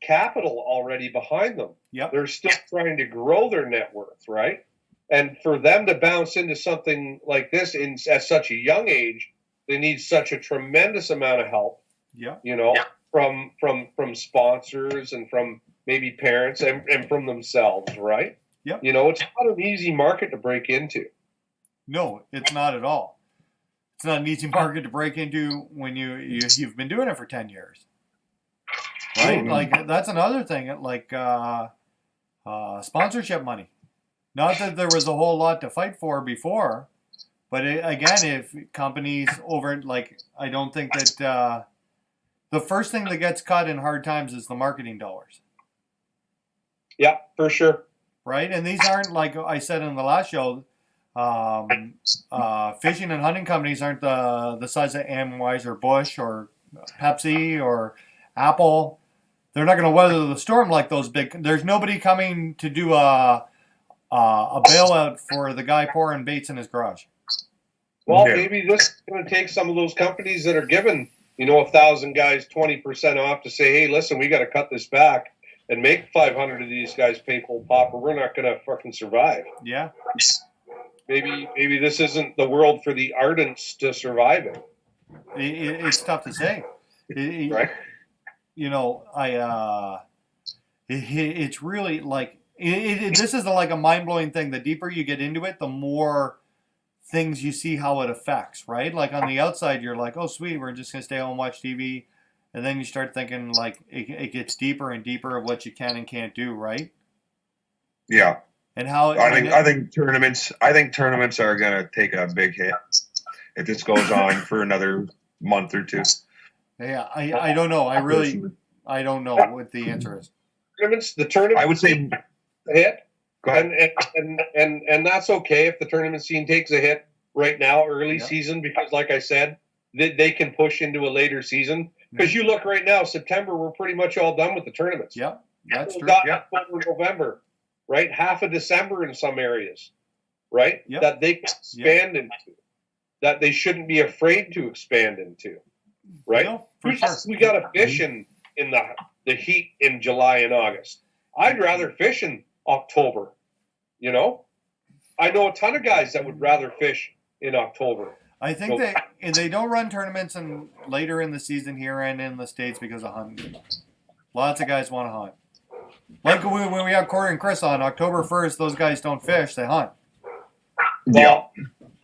[SPEAKER 5] capital already behind them.
[SPEAKER 3] Yep.
[SPEAKER 5] They're still trying to grow their net worth, right? And for them to bounce into something like this at such a young age, they need such a tremendous amount of help.
[SPEAKER 3] Yeah.
[SPEAKER 5] From sponsors and from maybe parents and from themselves, right?
[SPEAKER 3] Yep.
[SPEAKER 5] It's not an easy market to break into.
[SPEAKER 3] No, it's not at all. It's not an easy market to break into when you've been doing it for 10 years. Right?
[SPEAKER 5] Mm-hmm.
[SPEAKER 3] Like, that's another thing, like sponsorship money. Not that there was a whole lot to fight for before, but again, if companies I don't think that the first thing that gets cut in hard times is the marketing dollars.
[SPEAKER 5] Yeah, for sure.
[SPEAKER 3] Right? And these aren't, like I said in the last show, fishing and hunting companies aren't the size of Amwise or Bush or Pepsi or Apple. They're not going to weather the storm like those big. There's nobody coming to do a bailout for the guy pouring baits in his garage.
[SPEAKER 5] Well, maybe this is going to take some of those companies that are giving 1,000 guys 20% off to say, hey, listen, we got to cut this back and make 500 of these guys pay full pop, or we're not going to fucking survive.
[SPEAKER 3] Yeah.
[SPEAKER 5] Maybe this isn't the world for the ardents to survive in.
[SPEAKER 3] It's tough to say.
[SPEAKER 5] Right.
[SPEAKER 3] It's really like this is like a mind-blowing thing. The deeper you get into it, the more things you see how it affects, right? Like on the outside, you're like, oh, sweet, we're just going to stay home and watch TV. And then you start thinking like it gets deeper and deeper of what you can and can't do, right?
[SPEAKER 4] Yeah.
[SPEAKER 3] And how
[SPEAKER 4] I think tournaments are going to take a big hit if this goes on for another month or two.
[SPEAKER 3] Yeah, I don't know. I don't know what the answer is.
[SPEAKER 5] The tournament,
[SPEAKER 4] I would say
[SPEAKER 5] hit.
[SPEAKER 4] Go ahead.
[SPEAKER 5] And that's okay if the tournament scene takes a hit right now, early season, because like I said, they can push into a later season. Because you look right now, September, we're pretty much all done with the tournaments.
[SPEAKER 3] Yeah, that's true.
[SPEAKER 5] October, November, right? Half of December in some areas, right?
[SPEAKER 3] Yep.
[SPEAKER 5] That they can expand into, that they shouldn't be afraid to expand into, right?
[SPEAKER 3] No, for sure.
[SPEAKER 5] We got to fish in the heat in July and August. I'd rather fish in October, I know a ton of guys that would rather fish in October.
[SPEAKER 3] I think they don't run tournaments later in the season here and in the States because of hunting. Lots of guys want to hunt. Like when we have Corey and Chris on October 1st, those guys don't fish, they hunt.
[SPEAKER 5] Well,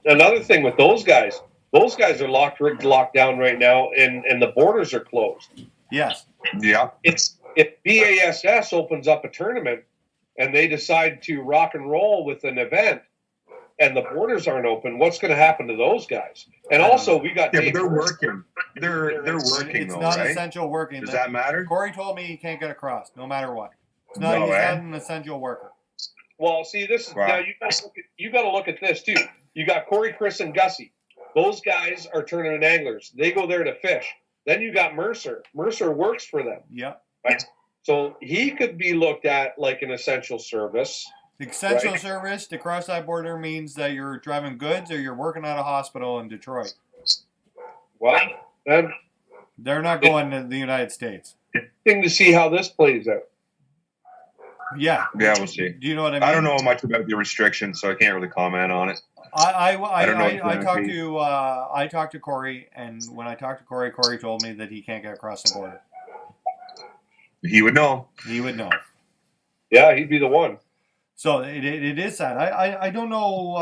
[SPEAKER 5] another thing with those guys are locked down right now, and the borders are closed.
[SPEAKER 3] Yes.
[SPEAKER 4] Yeah.
[SPEAKER 5] If BASS opens up a tournament and they decide to rock and roll with an event, and the borders aren't open, what's going to happen to those guys? And also, we got
[SPEAKER 4] but they're working. They're working.
[SPEAKER 3] It's
[SPEAKER 4] though,
[SPEAKER 3] not
[SPEAKER 4] right?
[SPEAKER 3] essential working.
[SPEAKER 4] Does that matter?
[SPEAKER 3] Corey told me he can't get across, no matter what. He's
[SPEAKER 4] No,
[SPEAKER 3] not an essential worker.
[SPEAKER 5] Well, see, this is now you got to look at this too. You got Corey, Chris, and Gussie. Those guys are tournament anglers. They go there to fish. Then you got Mercer. Mercer works for them.
[SPEAKER 3] Yeah.
[SPEAKER 5] Right? So he could be looked at like an essential service.
[SPEAKER 3] Essential
[SPEAKER 5] Right.
[SPEAKER 3] service to cross that border means that you're driving goods or you're working at a hospital in Detroit.
[SPEAKER 5] Well, then
[SPEAKER 3] They're not going to the United States.
[SPEAKER 5] thing to see how this plays out.
[SPEAKER 3] Yeah.
[SPEAKER 4] Yeah, we'll see.
[SPEAKER 3] Do you know what I mean?
[SPEAKER 4] I don't know much about the restrictions, so I can't really comment on it. I don't know exactly.
[SPEAKER 3] I talked to Corey, and when I talked to Corey, Corey told me that he can't get across the border.
[SPEAKER 4] He would know.
[SPEAKER 3] He would know.
[SPEAKER 5] Yeah, he'd be the one.
[SPEAKER 3] So it is sad. I don't know.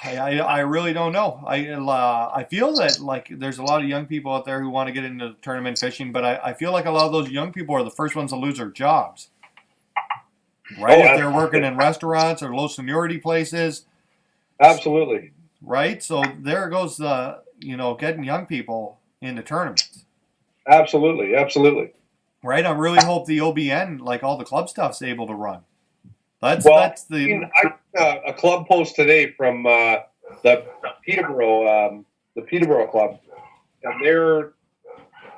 [SPEAKER 3] I really don't know. I feel that like there's a lot of young people out there who want to get into tournament fishing, but I feel like a lot of those young people are the first ones to lose their jobs. Right? If they're working in restaurants or low seniority places.
[SPEAKER 5] Absolutely.
[SPEAKER 3] Right? So there goes the, getting young people into tournaments.
[SPEAKER 5] Absolutely. Absolutely.
[SPEAKER 3] Right? I really hope the OBN, like all the club stuff's able to run. That's the.
[SPEAKER 5] A club post today from the Peterborough Club, and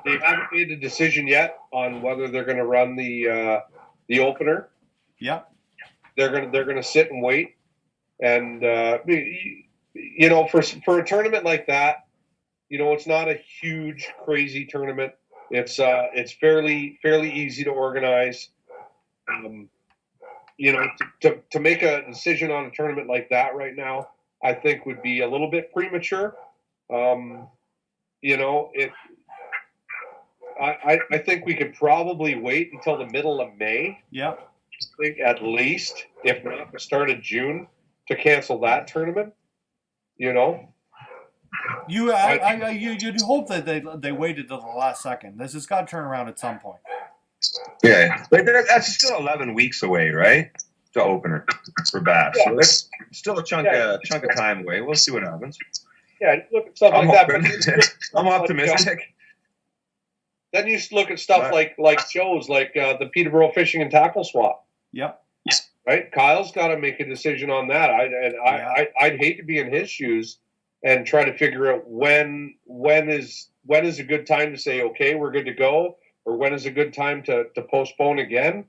[SPEAKER 5] they haven't made a decision yet on whether they're going to run the opener.
[SPEAKER 3] Yeah,
[SPEAKER 5] they're gonna sit and wait, and for a tournament like that, it's not a huge crazy tournament. It's fairly easy to organize. To make a decision on a tournament like that right now, I think would be a little bit premature. I think we could probably wait until the middle of May.
[SPEAKER 3] Yeah.
[SPEAKER 5] I think at least, if not the start of June, to cancel that tournament.
[SPEAKER 3] You'd hope that they waited till the last second. This has got to turn around at some point.
[SPEAKER 4] Yeah, like that's still 11 weeks away, right? The opener for bass.
[SPEAKER 5] Yeah.
[SPEAKER 4] So that's still a chunk of time away. We'll see what happens.
[SPEAKER 5] Yeah, look at stuff like that.
[SPEAKER 4] I'm optimistic.
[SPEAKER 5] Then you look at stuff like shows like the Peterborough Fishing and Tackle Swap.
[SPEAKER 3] Yep.
[SPEAKER 5] Right, Kyle's got to make a decision on that. I'd hate to be in his shoes and try to figure out when is a good time to say okay, we're good to go, or when is a good time to postpone again.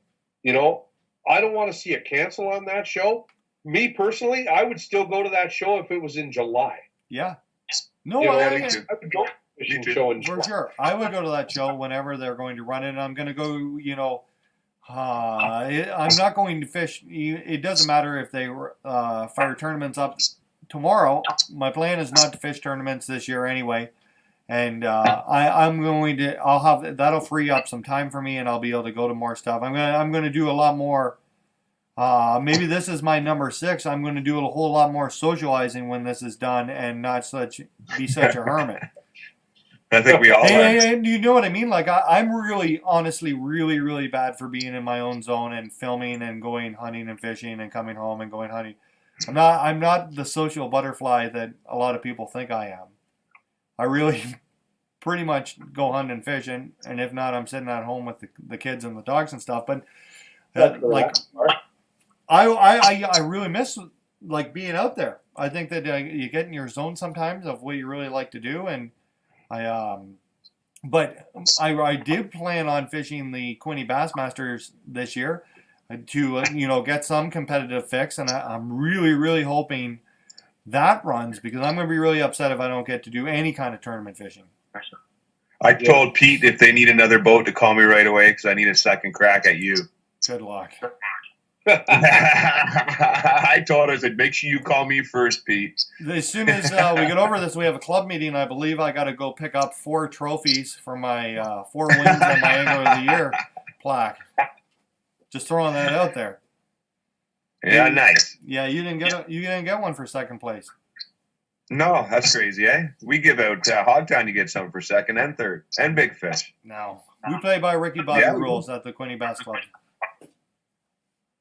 [SPEAKER 5] I don't want to see a cancel on that show. Me personally, I would still go to that show if it was in July.
[SPEAKER 3] Yeah. No,
[SPEAKER 5] I would go to the fishing show in July.
[SPEAKER 3] For sure. I would go to that show whenever they're going to run it, and I'm going to go, I'm not going to fish. It doesn't matter if they fire tournaments up tomorrow. My plan is not to fish tournaments this year anyway. And that'll free up some time for me, and I'll be able to go to more stuff. I'm going to do a lot more. Maybe this is my number 6. I'm going to do a whole lot more socializing when this is done, and not be such a hermit.
[SPEAKER 4] I think we all are.
[SPEAKER 3] Hey, you know what I mean? Like I'm really, honestly, really, really bad for being in my own zone and filming and going hunting and fishing and coming home and going hunting. I'm not the social butterfly that a lot of people think I am. I really pretty much go hunting and fishing, and if not, I'm sitting at home with the kids and the dogs and stuff. But I really miss like being out there. I think that you get in your zone sometimes of what you really like to do, and I did plan on fishing the Quinny Bassmasters this year to get some competitive fix, and I'm really, really hoping that runs, because I'm going to be really upset if I don't get to do any kind of tournament fishing.
[SPEAKER 4] I told Pete if they need another boat to call me right away, because I need a second crack at you.
[SPEAKER 3] Good luck.
[SPEAKER 4] I told her, I said, make sure you call me first, Pete.
[SPEAKER 3] As soon as we get over this, we have a club meeting. I believe I got to go pick up 4 trophies for my 4 wins on my Angler of the Year plaque. Just throwing that out there.
[SPEAKER 4] Yeah, nice.
[SPEAKER 3] Yeah, you didn't get one for second place.
[SPEAKER 4] No, that's crazy, eh? We give out Hogtown, you get something for second and third, and big fish.
[SPEAKER 3] No, we play by Ricky Bobby rules at the Quinny Bass Club.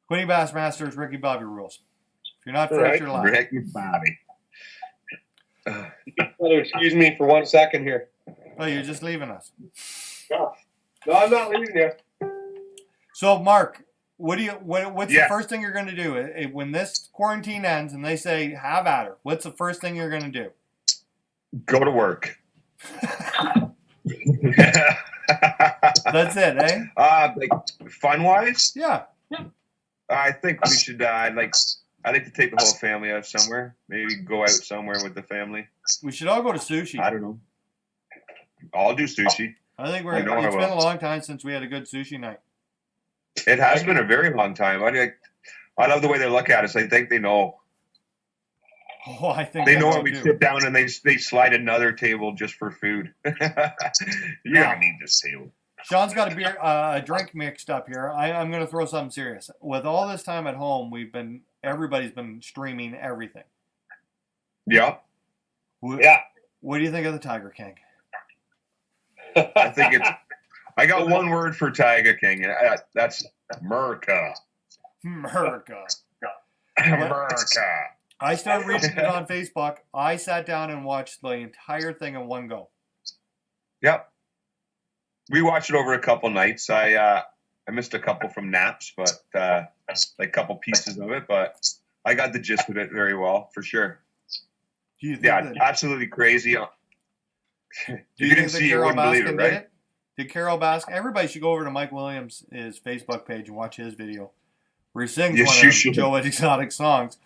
[SPEAKER 3] Quinny Bass Masters, Ricky Bobby rules. If you're not fresh, you're live.
[SPEAKER 4] Ricky Bobby.
[SPEAKER 5] Excuse me for 1 second here.
[SPEAKER 3] Oh, you're just leaving us.
[SPEAKER 5] No, I'm not leaving you.
[SPEAKER 3] So, Mark, What's
[SPEAKER 4] Yeah.
[SPEAKER 3] the first thing you're going to do when this quarantine ends and they say have at her? What's the first thing you're going to do?
[SPEAKER 4] Go to work.
[SPEAKER 3] That's it, eh?
[SPEAKER 4] Like fun wise,
[SPEAKER 3] Yeah.
[SPEAKER 4] I think we should. I'd like to take the whole family out somewhere. Maybe go out somewhere with the family.
[SPEAKER 3] We should all go to sushi.
[SPEAKER 4] I don't know. I'll do sushi.
[SPEAKER 3] I think
[SPEAKER 4] I know I
[SPEAKER 3] it's
[SPEAKER 4] will.
[SPEAKER 3] been a long time since we had a good sushi night.
[SPEAKER 4] It has been a very long time. I love the way they look at us. I think they know.
[SPEAKER 3] Oh, I think
[SPEAKER 4] They know
[SPEAKER 3] will
[SPEAKER 4] when we
[SPEAKER 3] too.
[SPEAKER 4] sit down and they slide another table just for food. You don't need this table.
[SPEAKER 3] Sean's got a drink mixed up here. I'm going to throw something serious. With all this time at home, everybody's been streaming everything.
[SPEAKER 4] Yeah,
[SPEAKER 5] Yeah.
[SPEAKER 3] What do you think of the Tiger King?
[SPEAKER 4] I think it's. I got one word for Tiger King, and that's America.
[SPEAKER 3] America.
[SPEAKER 4] America.
[SPEAKER 3] I started reading it on Facebook. I sat down and watched the entire thing in one go.
[SPEAKER 4] Yep. We watched it over a couple nights. I missed a couple from naps, but like a couple pieces of it. But I got the gist of it very well, for sure.
[SPEAKER 3] Do you think
[SPEAKER 4] Yeah,
[SPEAKER 3] that,
[SPEAKER 4] absolutely crazy.
[SPEAKER 3] do
[SPEAKER 4] If
[SPEAKER 3] you
[SPEAKER 4] you
[SPEAKER 3] think
[SPEAKER 4] didn't
[SPEAKER 3] that
[SPEAKER 4] see it, you
[SPEAKER 3] Carole
[SPEAKER 4] wouldn't believe
[SPEAKER 3] Baskin
[SPEAKER 4] it,
[SPEAKER 3] did
[SPEAKER 4] right?
[SPEAKER 3] it? Did Carole Baskin? Everybody should go over to Mike Williams' Facebook page and watch his video where he sings
[SPEAKER 4] Yes,
[SPEAKER 3] one
[SPEAKER 4] you
[SPEAKER 3] of
[SPEAKER 4] should.
[SPEAKER 3] Joe Exotic songs.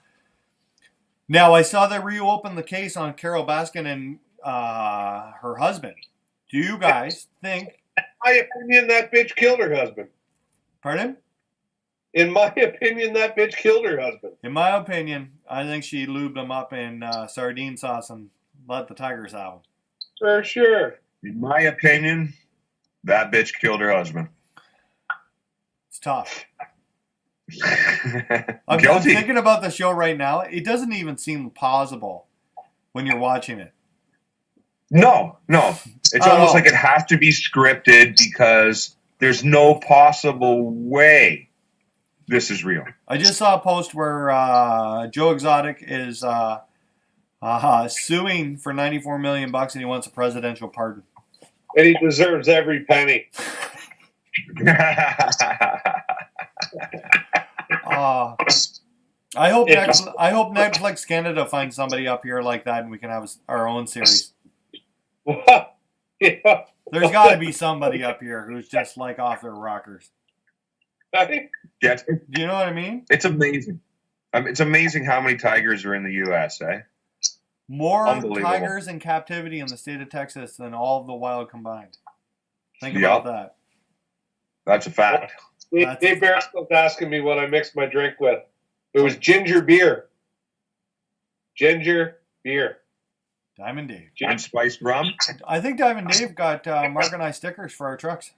[SPEAKER 3] Now, I saw they reopened the case on Carole Baskin and her husband. Do you guys think...
[SPEAKER 5] In my opinion, that bitch killed her husband.
[SPEAKER 3] Pardon?
[SPEAKER 5] In my opinion, that bitch killed her husband.
[SPEAKER 3] In my opinion, I think she lubed him up in sardine sauce and let the tigers have him.
[SPEAKER 5] For sure.
[SPEAKER 4] In my opinion, that bitch killed her husband.
[SPEAKER 3] It's tough. I'm
[SPEAKER 4] Guilty.
[SPEAKER 3] thinking about the show right now. It doesn't even seem plausible when you're watching it.
[SPEAKER 4] No. It's
[SPEAKER 3] Oh.
[SPEAKER 4] almost like it has to be scripted because there's no possible way this is real.
[SPEAKER 3] I just saw a post where Joe Exotic is suing for $94 million and he wants a presidential pardon.
[SPEAKER 5] And he deserves every penny.
[SPEAKER 3] I hope Netflix Canada finds somebody up here like that and we can have our own series.
[SPEAKER 5] Yeah.
[SPEAKER 3] There's got to be somebody up here who's just like off their rockers.
[SPEAKER 4] Yeah,
[SPEAKER 3] Do you know what I mean?
[SPEAKER 4] it's amazing. It's amazing how many tigers are in the U.S., eh?
[SPEAKER 3] More
[SPEAKER 4] Unbelievable.
[SPEAKER 3] tigers in captivity in the state of Texas than all of the wild combined. Think
[SPEAKER 4] Yep.
[SPEAKER 3] about that.
[SPEAKER 4] That's a fact.
[SPEAKER 5] Dave Barrett's asking me what I mixed my drink with. It was ginger beer. Ginger beer.
[SPEAKER 3] Diamond Dave.
[SPEAKER 4] And spiced rum.
[SPEAKER 3] I think Diamond Dave got Mark and I stickers for our trucks.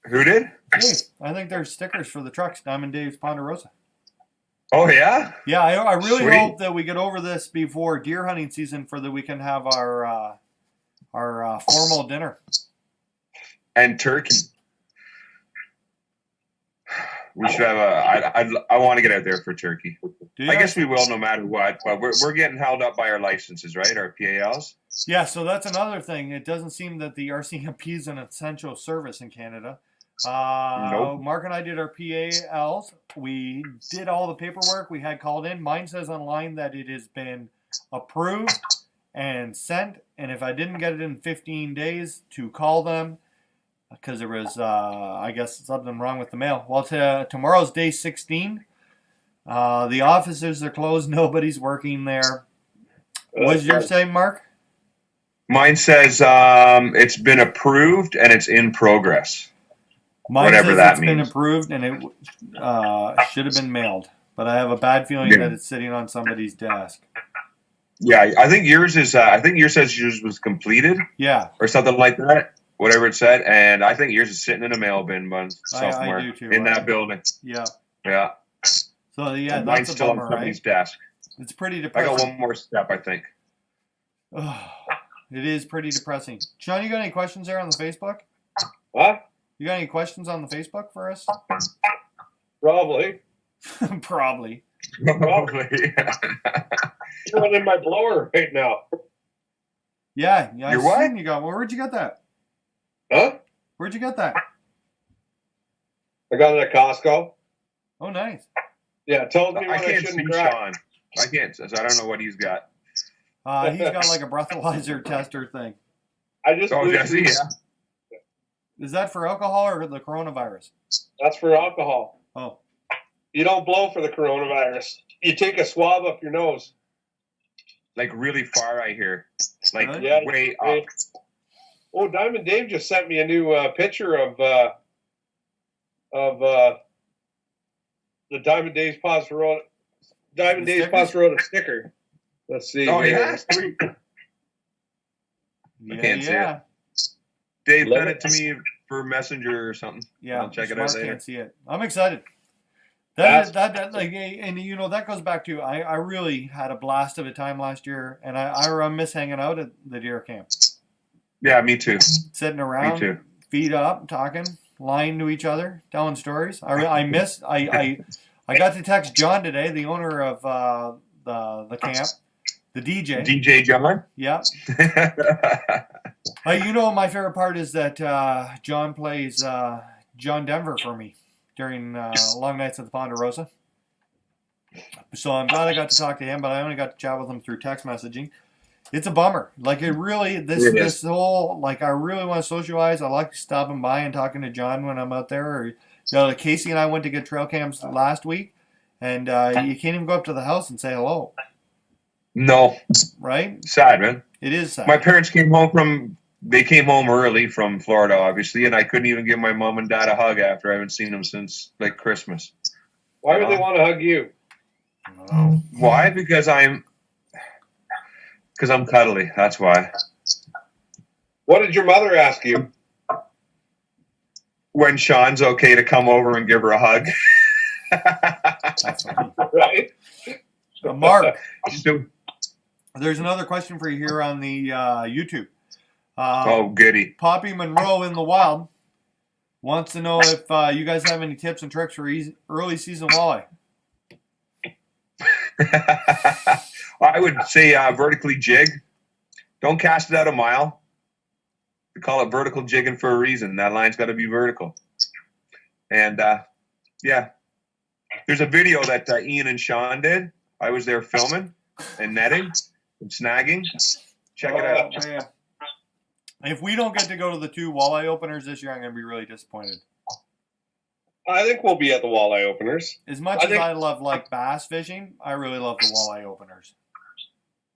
[SPEAKER 4] Who did?
[SPEAKER 3] Dave, I think there's stickers for the trucks. Diamond Dave's Ponderosa.
[SPEAKER 4] Oh, yeah?
[SPEAKER 3] Yeah, I really
[SPEAKER 4] Sweet.
[SPEAKER 3] hope that we get over this before deer hunting season for that we can have our formal dinner.
[SPEAKER 4] And turkey. We should have I want to get out there for turkey.
[SPEAKER 3] Do you
[SPEAKER 4] I guess we will no matter what, but we're getting held up by our licenses, right? Our PALs.
[SPEAKER 3] Yeah, so that's another thing. It doesn't seem that the RCMP is an essential service in Canada.
[SPEAKER 4] Nope.
[SPEAKER 3] Mark and I did our PALs. We did all the paperwork. We had called in. Mine says online that it has been approved and sent. And if I didn't get it in 15 days, to call them because there was, I guess, something wrong with the mail. Well, tomorrow's day 16. The offices are closed. Nobody's working there. What's your say, Mark?
[SPEAKER 4] Mine says it's been approved and it's in progress.
[SPEAKER 3] Mine
[SPEAKER 4] Whatever
[SPEAKER 3] says
[SPEAKER 4] that
[SPEAKER 3] it's been
[SPEAKER 4] means.
[SPEAKER 3] approved and it should have been mailed. But I have a bad feeling
[SPEAKER 4] Yeah.
[SPEAKER 3] that it's sitting on somebody's desk.
[SPEAKER 4] Yeah, I think yours is. I think yours says yours was completed
[SPEAKER 3] Yeah,
[SPEAKER 4] or something like that. Whatever it said, and I think yours is sitting in a mail bin, somewhere
[SPEAKER 3] do too.
[SPEAKER 4] in that building.
[SPEAKER 3] yeah.
[SPEAKER 4] Yeah.
[SPEAKER 3] So, yeah,
[SPEAKER 4] And
[SPEAKER 3] that's
[SPEAKER 4] mine's
[SPEAKER 3] a
[SPEAKER 4] still on
[SPEAKER 3] bummer, right?
[SPEAKER 4] somebody's desk.
[SPEAKER 3] It's pretty
[SPEAKER 4] I got
[SPEAKER 3] depressing.
[SPEAKER 4] one more step, I think.
[SPEAKER 3] It is pretty depressing. Sean, you got any questions there on the Facebook?
[SPEAKER 5] What?
[SPEAKER 3] You got any questions on the Facebook for us?
[SPEAKER 5] Probably.
[SPEAKER 3] Probably.
[SPEAKER 4] Probably.
[SPEAKER 5] I'm running my blower right now.
[SPEAKER 3] Yeah. I
[SPEAKER 4] Your what?
[SPEAKER 3] assume you got. Well, where'd you get that?
[SPEAKER 5] Huh?
[SPEAKER 3] Where'd you get that?
[SPEAKER 5] I got it at Costco.
[SPEAKER 3] Oh, nice.
[SPEAKER 5] Yeah, it tells me when
[SPEAKER 4] I
[SPEAKER 5] I
[SPEAKER 4] can't see
[SPEAKER 5] shouldn't grab.
[SPEAKER 4] Sean. I can't. So I don't know what he's got.
[SPEAKER 3] He's got like a breathalyzer tester thing.
[SPEAKER 5] I just
[SPEAKER 4] Oh,
[SPEAKER 5] blew
[SPEAKER 4] does he?
[SPEAKER 5] through-
[SPEAKER 4] Yeah.
[SPEAKER 3] Is that for alcohol or the coronavirus?
[SPEAKER 5] That's for alcohol.
[SPEAKER 3] Oh,
[SPEAKER 5] You don't blow for the coronavirus. You take a swab up your nose.
[SPEAKER 4] Like really far, I hear. Like
[SPEAKER 3] Really?
[SPEAKER 5] Yeah.
[SPEAKER 4] way
[SPEAKER 5] Hey.
[SPEAKER 4] up.
[SPEAKER 5] Oh, Diamond Dave just sent me a new picture of the Diamond Days Ponderosa sticker. Let's see.
[SPEAKER 4] Oh,
[SPEAKER 5] here.
[SPEAKER 4] yeah? Sweet.
[SPEAKER 3] yeah,
[SPEAKER 4] can't see
[SPEAKER 3] yeah.
[SPEAKER 4] Dave,
[SPEAKER 5] Love
[SPEAKER 4] send
[SPEAKER 5] it.
[SPEAKER 4] it to me for Messenger or something.
[SPEAKER 3] Yeah,
[SPEAKER 4] I'll check it
[SPEAKER 3] Smart
[SPEAKER 4] out later.
[SPEAKER 3] Can't see it. I'm excited.
[SPEAKER 5] That's-
[SPEAKER 3] That like, and you know, that goes back to I really had a blast of a time last year, and I miss hanging out at the deer camp,
[SPEAKER 4] Yeah, me too.
[SPEAKER 3] sitting around,
[SPEAKER 4] Me too.
[SPEAKER 3] feet up, talking, lying to each other, telling stories. I got to text John today, the owner of the camp, the DJ.
[SPEAKER 4] DJ John.
[SPEAKER 3] Yeah. You know, my favorite part is that John plays John Denver for me during long nights at the Ponderosa. So I'm glad I got to talk to him, but I only got to chat with him through text messaging. It's a bummer. Like it really, this whole, like I really want to socialize. I like stopping by and talking to John when I'm out there. Or, you know, like Casey and I went to get trail cams last week, and you can't even go up to the house and say hello,
[SPEAKER 4] No,
[SPEAKER 3] right?
[SPEAKER 4] sad, man.
[SPEAKER 3] It is sad.
[SPEAKER 4] My parents came home early from Florida, obviously, and I couldn't even give my mom and dad a hug after I haven't seen them since like Christmas.
[SPEAKER 5] Why would they want to hug you?
[SPEAKER 3] Oh.
[SPEAKER 4] Why? Because I'm cuddly. That's why.
[SPEAKER 5] What did your mother ask you?
[SPEAKER 4] When Sean's okay to come over and give her a hug.
[SPEAKER 3] That's funny.
[SPEAKER 5] Right?
[SPEAKER 3] Mark,
[SPEAKER 4] So-
[SPEAKER 3] there's another question for you here on the YouTube.
[SPEAKER 4] oh, goody.
[SPEAKER 3] Poppy Monroe in the Wild wants to know if you guys have any tips and tricks for early season walleye.
[SPEAKER 4] I would say vertically jig. Don't cast it out a mile. We call it vertical jigging for a reason. That line's got to be vertical. And yeah, there's a video that Ian and Sean did. I was there filming and netting and snagging. Check it out.
[SPEAKER 3] Oh, man. If we don't get to go to the 2 walleye openers this year, I'm going to be really disappointed.
[SPEAKER 5] I think we'll be at the walleye openers.
[SPEAKER 3] As much as I love like bass fishing, I really love the walleye openers.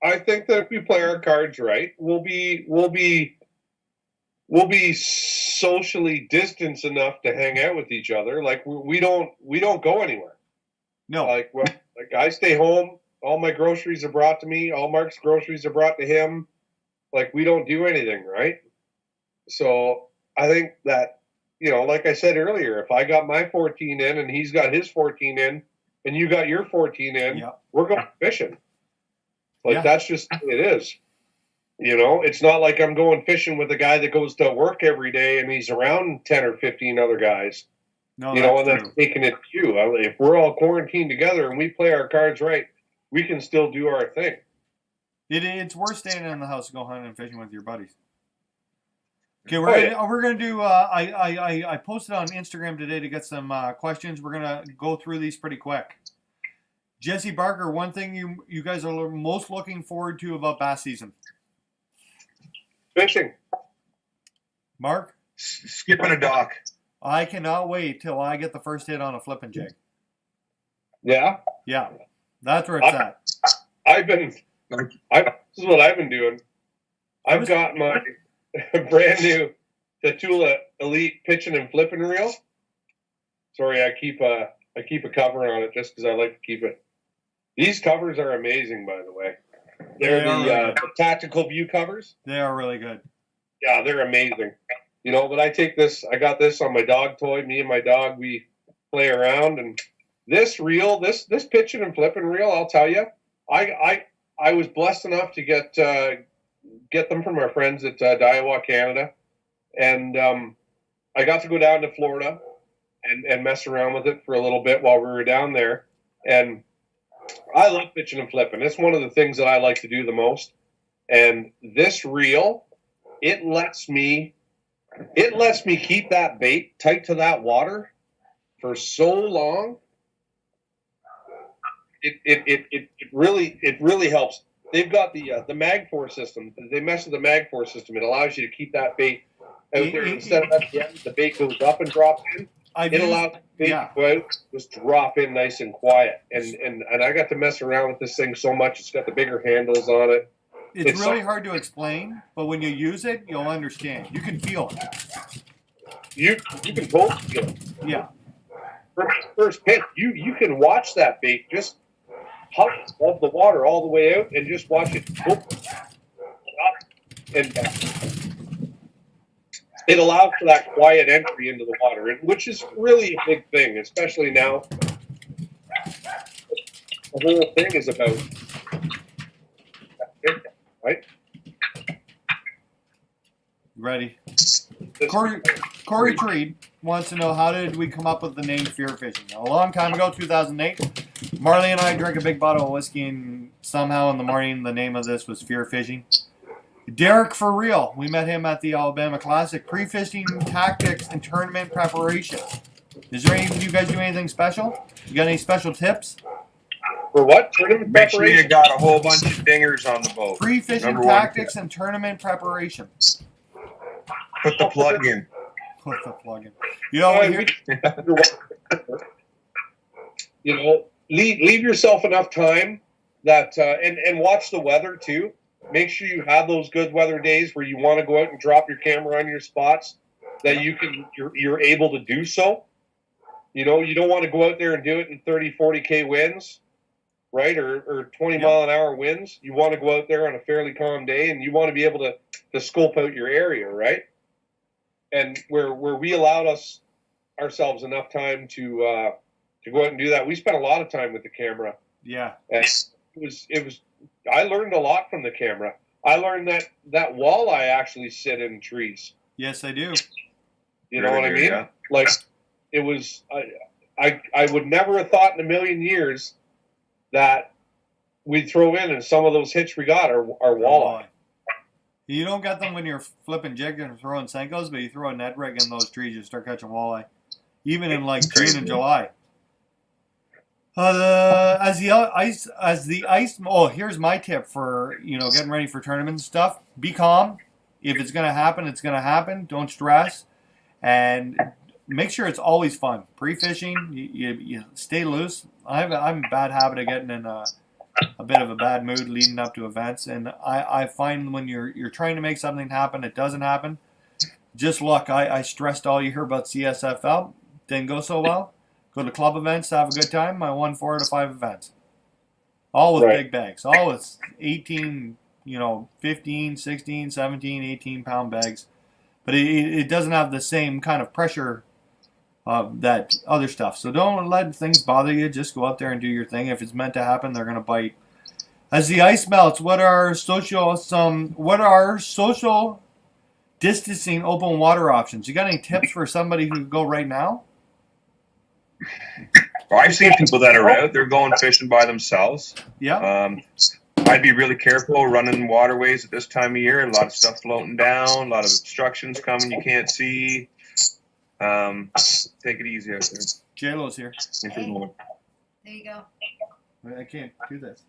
[SPEAKER 5] I think that if we play our cards right, we'll be socially distanced enough to hang out with each other. Like we don't go anywhere.
[SPEAKER 3] No,
[SPEAKER 5] Like I stay home. All my groceries are brought to me. All Mark's groceries are brought to him. Like we don't do anything, right? So I think that, you know, like I said earlier, if I got my 14 in and he's got his 14 in and you got your 14 in,
[SPEAKER 3] yeah.
[SPEAKER 5] we're going fishing. Like
[SPEAKER 3] Yeah.
[SPEAKER 5] that's just the way it is. You know, it's not like I'm going fishing with a guy that goes to work every day and he's around 10 or 15 other guys.
[SPEAKER 3] No,
[SPEAKER 5] You know, and
[SPEAKER 3] that's
[SPEAKER 5] that's
[SPEAKER 3] true.
[SPEAKER 5] taking it to you. If we're all quarantined together and we play our cards right, we can still do our thing.
[SPEAKER 3] It's worth staying in the house and go hunting and fishing with your buddies. Okay,
[SPEAKER 5] Oh,
[SPEAKER 3] we're gonna do. I posted on Instagram today to get some questions. We're gonna go through these pretty quick. Jesse Barker, one thing you guys are most looking forward to about bass season.
[SPEAKER 5] Fishing.
[SPEAKER 3] Mark,
[SPEAKER 4] Skipping a dock.
[SPEAKER 3] I cannot wait till I get the first hit on a flipping jig.
[SPEAKER 5] Yeah.
[SPEAKER 3] Yeah, that's where it's at.
[SPEAKER 5] This is what I've been doing. I've got my brand new Tatula Elite pitching and flipping reel. Sorry, I keep a cover on it just because I like to keep it. These covers are amazing, by the way. They're the tactical view covers.
[SPEAKER 3] They are really good.
[SPEAKER 5] Yeah, they're amazing. You know, but I got this on my dog toy. Me and my dog, we play around, and this reel, this pitching and flipping reel, I'll tell you, I was blessed enough to get them from our friends at Daiwa, Canada, and I got to go down to Florida and mess around with it for a little bit while we were down there, and I love pitching and flipping. It's one of the things that I like to do the most, and this reel, it lets me keep that bait tight to that water for so long, it really helps. They've got the Mag4 system. They mess with the Mag4 system. It allows you to keep that bait out there instead of at the end, the bait goes up and drops in. It allows the bait to go out, just drop in nice and quiet. And I got to mess around with this thing so much. It's got the bigger handles on it.
[SPEAKER 3] It's really hard to explain, but when you use it, you'll understand. You can feel it.
[SPEAKER 5] You can both feel it.
[SPEAKER 3] Yeah.
[SPEAKER 5] First hit, you can watch that bait just hover above the water all the way out and just watch it go up and down. It allows for that quiet entry into the water, which is really a big thing, especially now. The whole thing is about, right?
[SPEAKER 3] Ready. Corey Treed wants to know, how did we come up with the name FearFishing? A long time ago, 2008, Marley and I drank a big bottle of whiskey, and somehow in the morning the name of this was FearFishing. Derek for real. We met him at the Alabama Classic. Pre-fishing tactics and tournament preparation. Is there any, you guys do anything special? You got any special tips?
[SPEAKER 5] For what? Tournament
[SPEAKER 4] Make sure
[SPEAKER 5] preparation?
[SPEAKER 4] you got a whole bunch of dingers on the boat.
[SPEAKER 3] Pre-fishing
[SPEAKER 4] Number one
[SPEAKER 3] tactics and tournament preparation.
[SPEAKER 4] Put the plug in.
[SPEAKER 3] Put the plug in. You know, here,
[SPEAKER 5] you know, leave yourself enough time that and watch the weather too. Make sure you have those good weather days where you want to go out and drop your camera on your spots, that you're able to do so. You know, you don't want to go out there and do it in 30, 40K winds, right? Or 20 mile an hour winds. You want to go out there on a fairly calm day, and you want to be able to scope out your area, right? And where we allowed ourselves enough time to go out and do that, we spent a lot of time with the camera.
[SPEAKER 3] yeah.
[SPEAKER 5] And it was. I learned a lot from the camera. I learned that walleye actually sit in trees.
[SPEAKER 3] Yes, I do.
[SPEAKER 5] You know what I mean?
[SPEAKER 4] Yeah.
[SPEAKER 5] Like, it was. I would never have thought in a million years that we'd throw in, and some of those hits we got are walleye.
[SPEAKER 3] You don't get them when you're flipping jig and throwing Senkos, but you throw a Ned rig in those trees, you start catching walleye. Even in like June and July. As the ice. Oh, here's my tip for getting ready for tournament stuff. Be calm. If it's gonna happen, it's gonna happen. Don't stress, and make sure it's always fun. Pre-fishing, you stay loose. I'm a bad habit of getting in a bit of a bad mood leading up to events, and I find when you're trying to make something happen, it doesn't happen. Just luck. I stressed all year about CSFL. Didn't go so well. Go to club events to have a good time. I won 4 out of 5 events. All with big bags. All with 18, 15, 16, 17, 18 pound bags. But it doesn't have the same kind of pressure that other stuff. So don't let things bother you. Just go out there and do your thing. If it's meant to happen, they're going to bite. As the ice melts, what are social distancing open water options? You got any tips for somebody who could go right now?
[SPEAKER 4] Well, I've seen people that are out. They're going fishing by themselves.
[SPEAKER 3] Yeah.
[SPEAKER 4] I'd be really careful running waterways at this time of year. A lot of stuff floating down. A lot of obstructions coming you can't see. Take it easy out there.
[SPEAKER 3] J-Lo's here.
[SPEAKER 6] Hey. There you go.
[SPEAKER 3] I can't do this.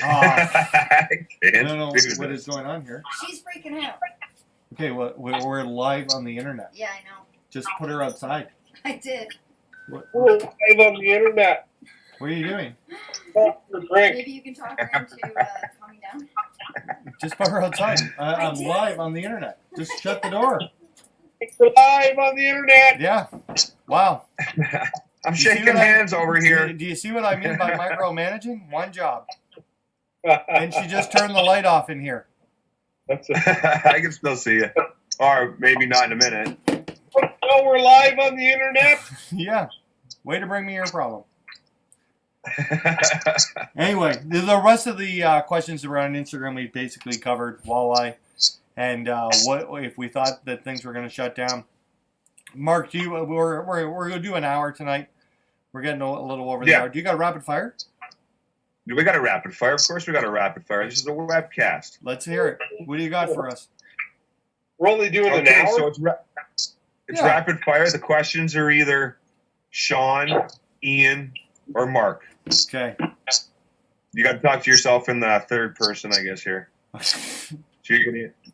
[SPEAKER 4] I
[SPEAKER 3] I don't know what is going on here.
[SPEAKER 6] She's freaking out.
[SPEAKER 3] Okay, we're live on the internet.
[SPEAKER 6] Yeah, I know.
[SPEAKER 3] Just put her outside.
[SPEAKER 6] I did.
[SPEAKER 5] We're live on the internet.
[SPEAKER 3] What are you doing?
[SPEAKER 6] Maybe you can talk her into calming down.
[SPEAKER 3] Just put her outside. I'm live on the internet. Just shut the door.
[SPEAKER 5] We're live on the internet.
[SPEAKER 3] Yeah. Wow.
[SPEAKER 4] I'm shaking hands over here.
[SPEAKER 3] Do you see what I mean by micromanaging? One job. And she just turned the light off in here.
[SPEAKER 5] That's it.
[SPEAKER 4] I can still see you. Or maybe not in a minute.
[SPEAKER 5] Oh, we're live on the internet.
[SPEAKER 3] Yeah. Way to bring me your problem. Anyway, the rest of the questions around Instagram we basically covered. Walleye. And what if we thought that things were going to shut down. Mark, we're going to do an hour tonight. We're getting a little over the hour. Do you got a rapid fire?
[SPEAKER 4] We got a rapid fire. Of course we got a rapid fire. This is a webcast.
[SPEAKER 3] Let's hear it. What do you got for us?
[SPEAKER 5] We're only doing an hour.
[SPEAKER 4] So it's It's
[SPEAKER 3] Yeah.
[SPEAKER 4] rapid fire. The questions are either Sean, Ian, or Mark.
[SPEAKER 3] Okay.
[SPEAKER 4] You got to talk to yourself in the third person, I guess, here. So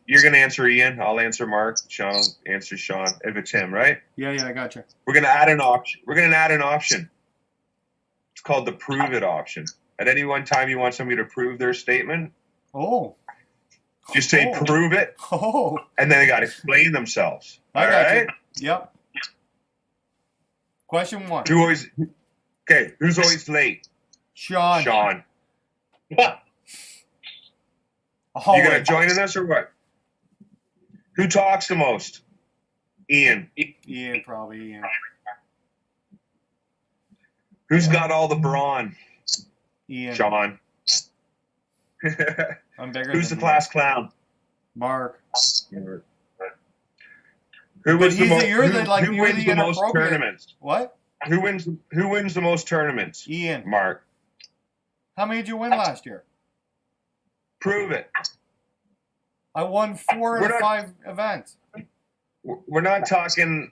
[SPEAKER 4] you're gonna answer Ian. I'll answer Mark. Sean answers Sean if it's him, right?
[SPEAKER 3] Yeah, I got you.
[SPEAKER 4] We're gonna add an option. It's called the prove it option. At any one time you want somebody to prove their statement,
[SPEAKER 3] Oh.
[SPEAKER 4] just say
[SPEAKER 3] Oh.
[SPEAKER 4] prove it,
[SPEAKER 3] Oh.
[SPEAKER 4] and then they got to explain themselves.
[SPEAKER 3] I
[SPEAKER 4] All
[SPEAKER 3] got
[SPEAKER 4] right?
[SPEAKER 3] you. Yep. Question 1.
[SPEAKER 4] Who's always late?
[SPEAKER 3] Sean.
[SPEAKER 4] Sean.
[SPEAKER 3] Always.
[SPEAKER 4] You gonna join in us or what? Who talks the most? Ian.
[SPEAKER 3] Ian, probably Ian.
[SPEAKER 4] Who's got all the brawn?
[SPEAKER 3] Ian.
[SPEAKER 4] Sean.
[SPEAKER 3] I'm bigger
[SPEAKER 4] Who's
[SPEAKER 3] than
[SPEAKER 4] the class clown?
[SPEAKER 3] Mark.
[SPEAKER 4] Who
[SPEAKER 3] But
[SPEAKER 4] was the
[SPEAKER 3] he's
[SPEAKER 4] most?
[SPEAKER 3] you're the, like,
[SPEAKER 4] who
[SPEAKER 3] you're
[SPEAKER 4] wins
[SPEAKER 3] the
[SPEAKER 4] the most
[SPEAKER 3] inappropriate-
[SPEAKER 4] tournaments?
[SPEAKER 3] What?
[SPEAKER 4] Who wins the most tournaments?
[SPEAKER 3] Ian.
[SPEAKER 4] Mark.
[SPEAKER 3] How many did you win last year?
[SPEAKER 4] Prove it.
[SPEAKER 3] I won 4
[SPEAKER 4] We're
[SPEAKER 3] out of
[SPEAKER 4] not-
[SPEAKER 3] 5 events.
[SPEAKER 4] We're not talking.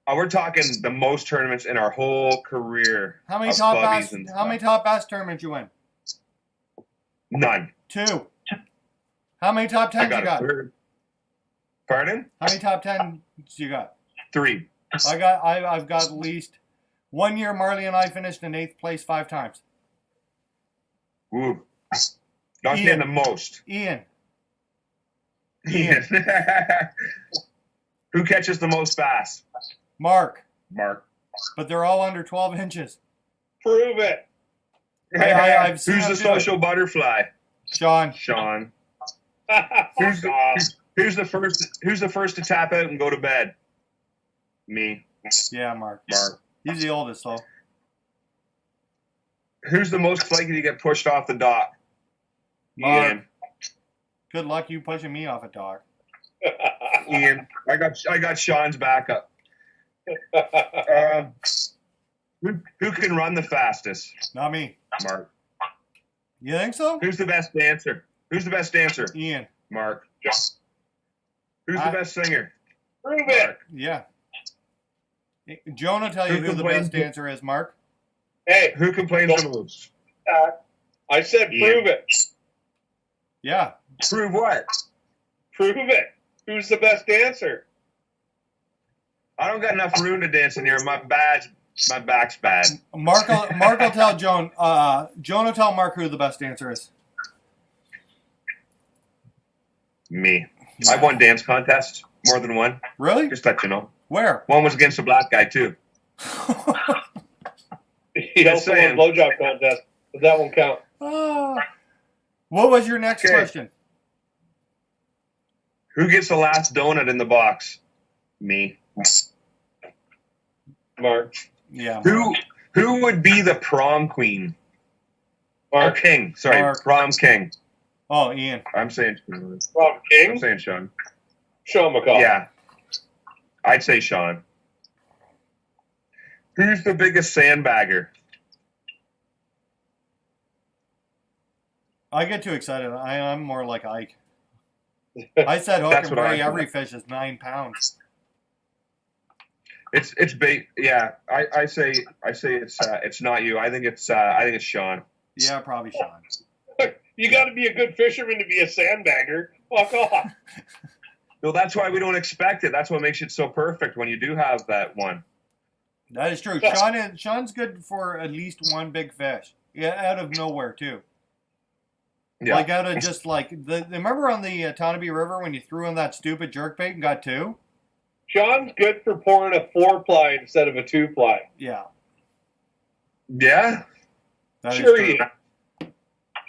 [SPEAKER 4] We're talking the most tournaments in our whole career.
[SPEAKER 3] How many
[SPEAKER 4] of
[SPEAKER 3] top
[SPEAKER 4] clubbies
[SPEAKER 3] bass?
[SPEAKER 4] and
[SPEAKER 3] How many
[SPEAKER 4] stuff.
[SPEAKER 3] top bass tournaments you win?
[SPEAKER 4] None.
[SPEAKER 3] 2. How many top
[SPEAKER 4] I
[SPEAKER 3] 10s you
[SPEAKER 4] got a
[SPEAKER 3] got?
[SPEAKER 4] third. Pardon?
[SPEAKER 3] How many top 10s you got?
[SPEAKER 4] 3.
[SPEAKER 3] I've got at least 1 year. Marley and I finished in 8th place 5 times.
[SPEAKER 4] Woo. Not
[SPEAKER 3] Ian.
[SPEAKER 4] saying the most.
[SPEAKER 3] Ian.
[SPEAKER 4] Ian. Who catches the most bass?
[SPEAKER 3] Mark.
[SPEAKER 4] Mark.
[SPEAKER 3] But they're all under 12 inches.
[SPEAKER 5] Prove it.
[SPEAKER 3] I've seen
[SPEAKER 4] Who's
[SPEAKER 3] him
[SPEAKER 4] the
[SPEAKER 3] do
[SPEAKER 4] social butterfly?
[SPEAKER 3] Sean.
[SPEAKER 4] Sean.
[SPEAKER 5] Fuck
[SPEAKER 4] Who's
[SPEAKER 5] off.
[SPEAKER 4] the first to tap out and go to bed? Me.
[SPEAKER 3] Yeah, Mark.
[SPEAKER 4] Mark.
[SPEAKER 3] He's the oldest, though.
[SPEAKER 4] Who's the most likely to get pushed off the dock?
[SPEAKER 3] Mark.
[SPEAKER 4] Ian.
[SPEAKER 3] Good luck you pushing me off a dock.
[SPEAKER 4] Ian. I got Sean's backup. Who can run the fastest?
[SPEAKER 3] Not me.
[SPEAKER 4] Mark.
[SPEAKER 3] You think so?
[SPEAKER 4] Who's the best dancer? Who's the best dancer?
[SPEAKER 3] Ian.
[SPEAKER 4] Mark. Who's the best singer?
[SPEAKER 5] Prove it.
[SPEAKER 4] Mark.
[SPEAKER 3] Yeah. Jonah tell you who the best dancer is, Mark.
[SPEAKER 5] Hey,
[SPEAKER 4] Who complains the most?
[SPEAKER 5] I said prove it.
[SPEAKER 3] Yeah.
[SPEAKER 4] Prove what?
[SPEAKER 5] Prove it. Who's the best dancer?
[SPEAKER 4] I don't got enough room to dance in here. My back's bad.
[SPEAKER 3] Mark will tell Joan. Joan will tell Mark who the best dancer is.
[SPEAKER 4] Me. I've won dance contests, more than one.
[SPEAKER 3] Really?
[SPEAKER 4] Just let you know.
[SPEAKER 3] Where?
[SPEAKER 4] One was against a black guy too.
[SPEAKER 5] He
[SPEAKER 4] Just
[SPEAKER 5] also won a
[SPEAKER 4] saying.
[SPEAKER 5] blowjob contest, but that won't count.
[SPEAKER 3] What was your next
[SPEAKER 4] Okay.
[SPEAKER 3] question?
[SPEAKER 4] Who gets the last donut in the box? Me.
[SPEAKER 5] Mark.
[SPEAKER 3] Yeah.
[SPEAKER 4] Who would be the prom queen? Or
[SPEAKER 5] Mark.
[SPEAKER 4] king? Sorry,
[SPEAKER 3] Mark.
[SPEAKER 4] prom king.
[SPEAKER 3] Oh, Ian.
[SPEAKER 4] I'm saying Sean.
[SPEAKER 5] Rob
[SPEAKER 4] I'm
[SPEAKER 5] King.
[SPEAKER 4] saying Sean.
[SPEAKER 5] Sean McCall.
[SPEAKER 4] Yeah. I'd say Sean. Who's the biggest sandbagger?
[SPEAKER 3] I get too excited. I'm more like Ike. I said hook
[SPEAKER 4] That's
[SPEAKER 3] and
[SPEAKER 4] what I
[SPEAKER 3] bury
[SPEAKER 4] thought.
[SPEAKER 3] every fish is 9 pounds.
[SPEAKER 4] It's big. Yeah, I say it's not you. I think it's Sean.
[SPEAKER 3] Yeah, probably Sean.
[SPEAKER 5] You got to be a good fisherman to be a sandbagger. Fuck off.
[SPEAKER 4] Well, that's why we don't expect it. That's what makes it so perfect when you do have that one.
[SPEAKER 3] That is true. Sean's good for at least one big fish. Yeah, out of nowhere too.
[SPEAKER 4] Yeah.
[SPEAKER 3] Like out of just like remember on the Tonabee River when you threw in that stupid jerkbait and got 2?
[SPEAKER 5] Sean's good for pouring a 4-ply instead of a 2-ply.
[SPEAKER 3] Yeah,
[SPEAKER 4] Yeah.
[SPEAKER 3] that is
[SPEAKER 5] Sure
[SPEAKER 3] true.
[SPEAKER 5] he is.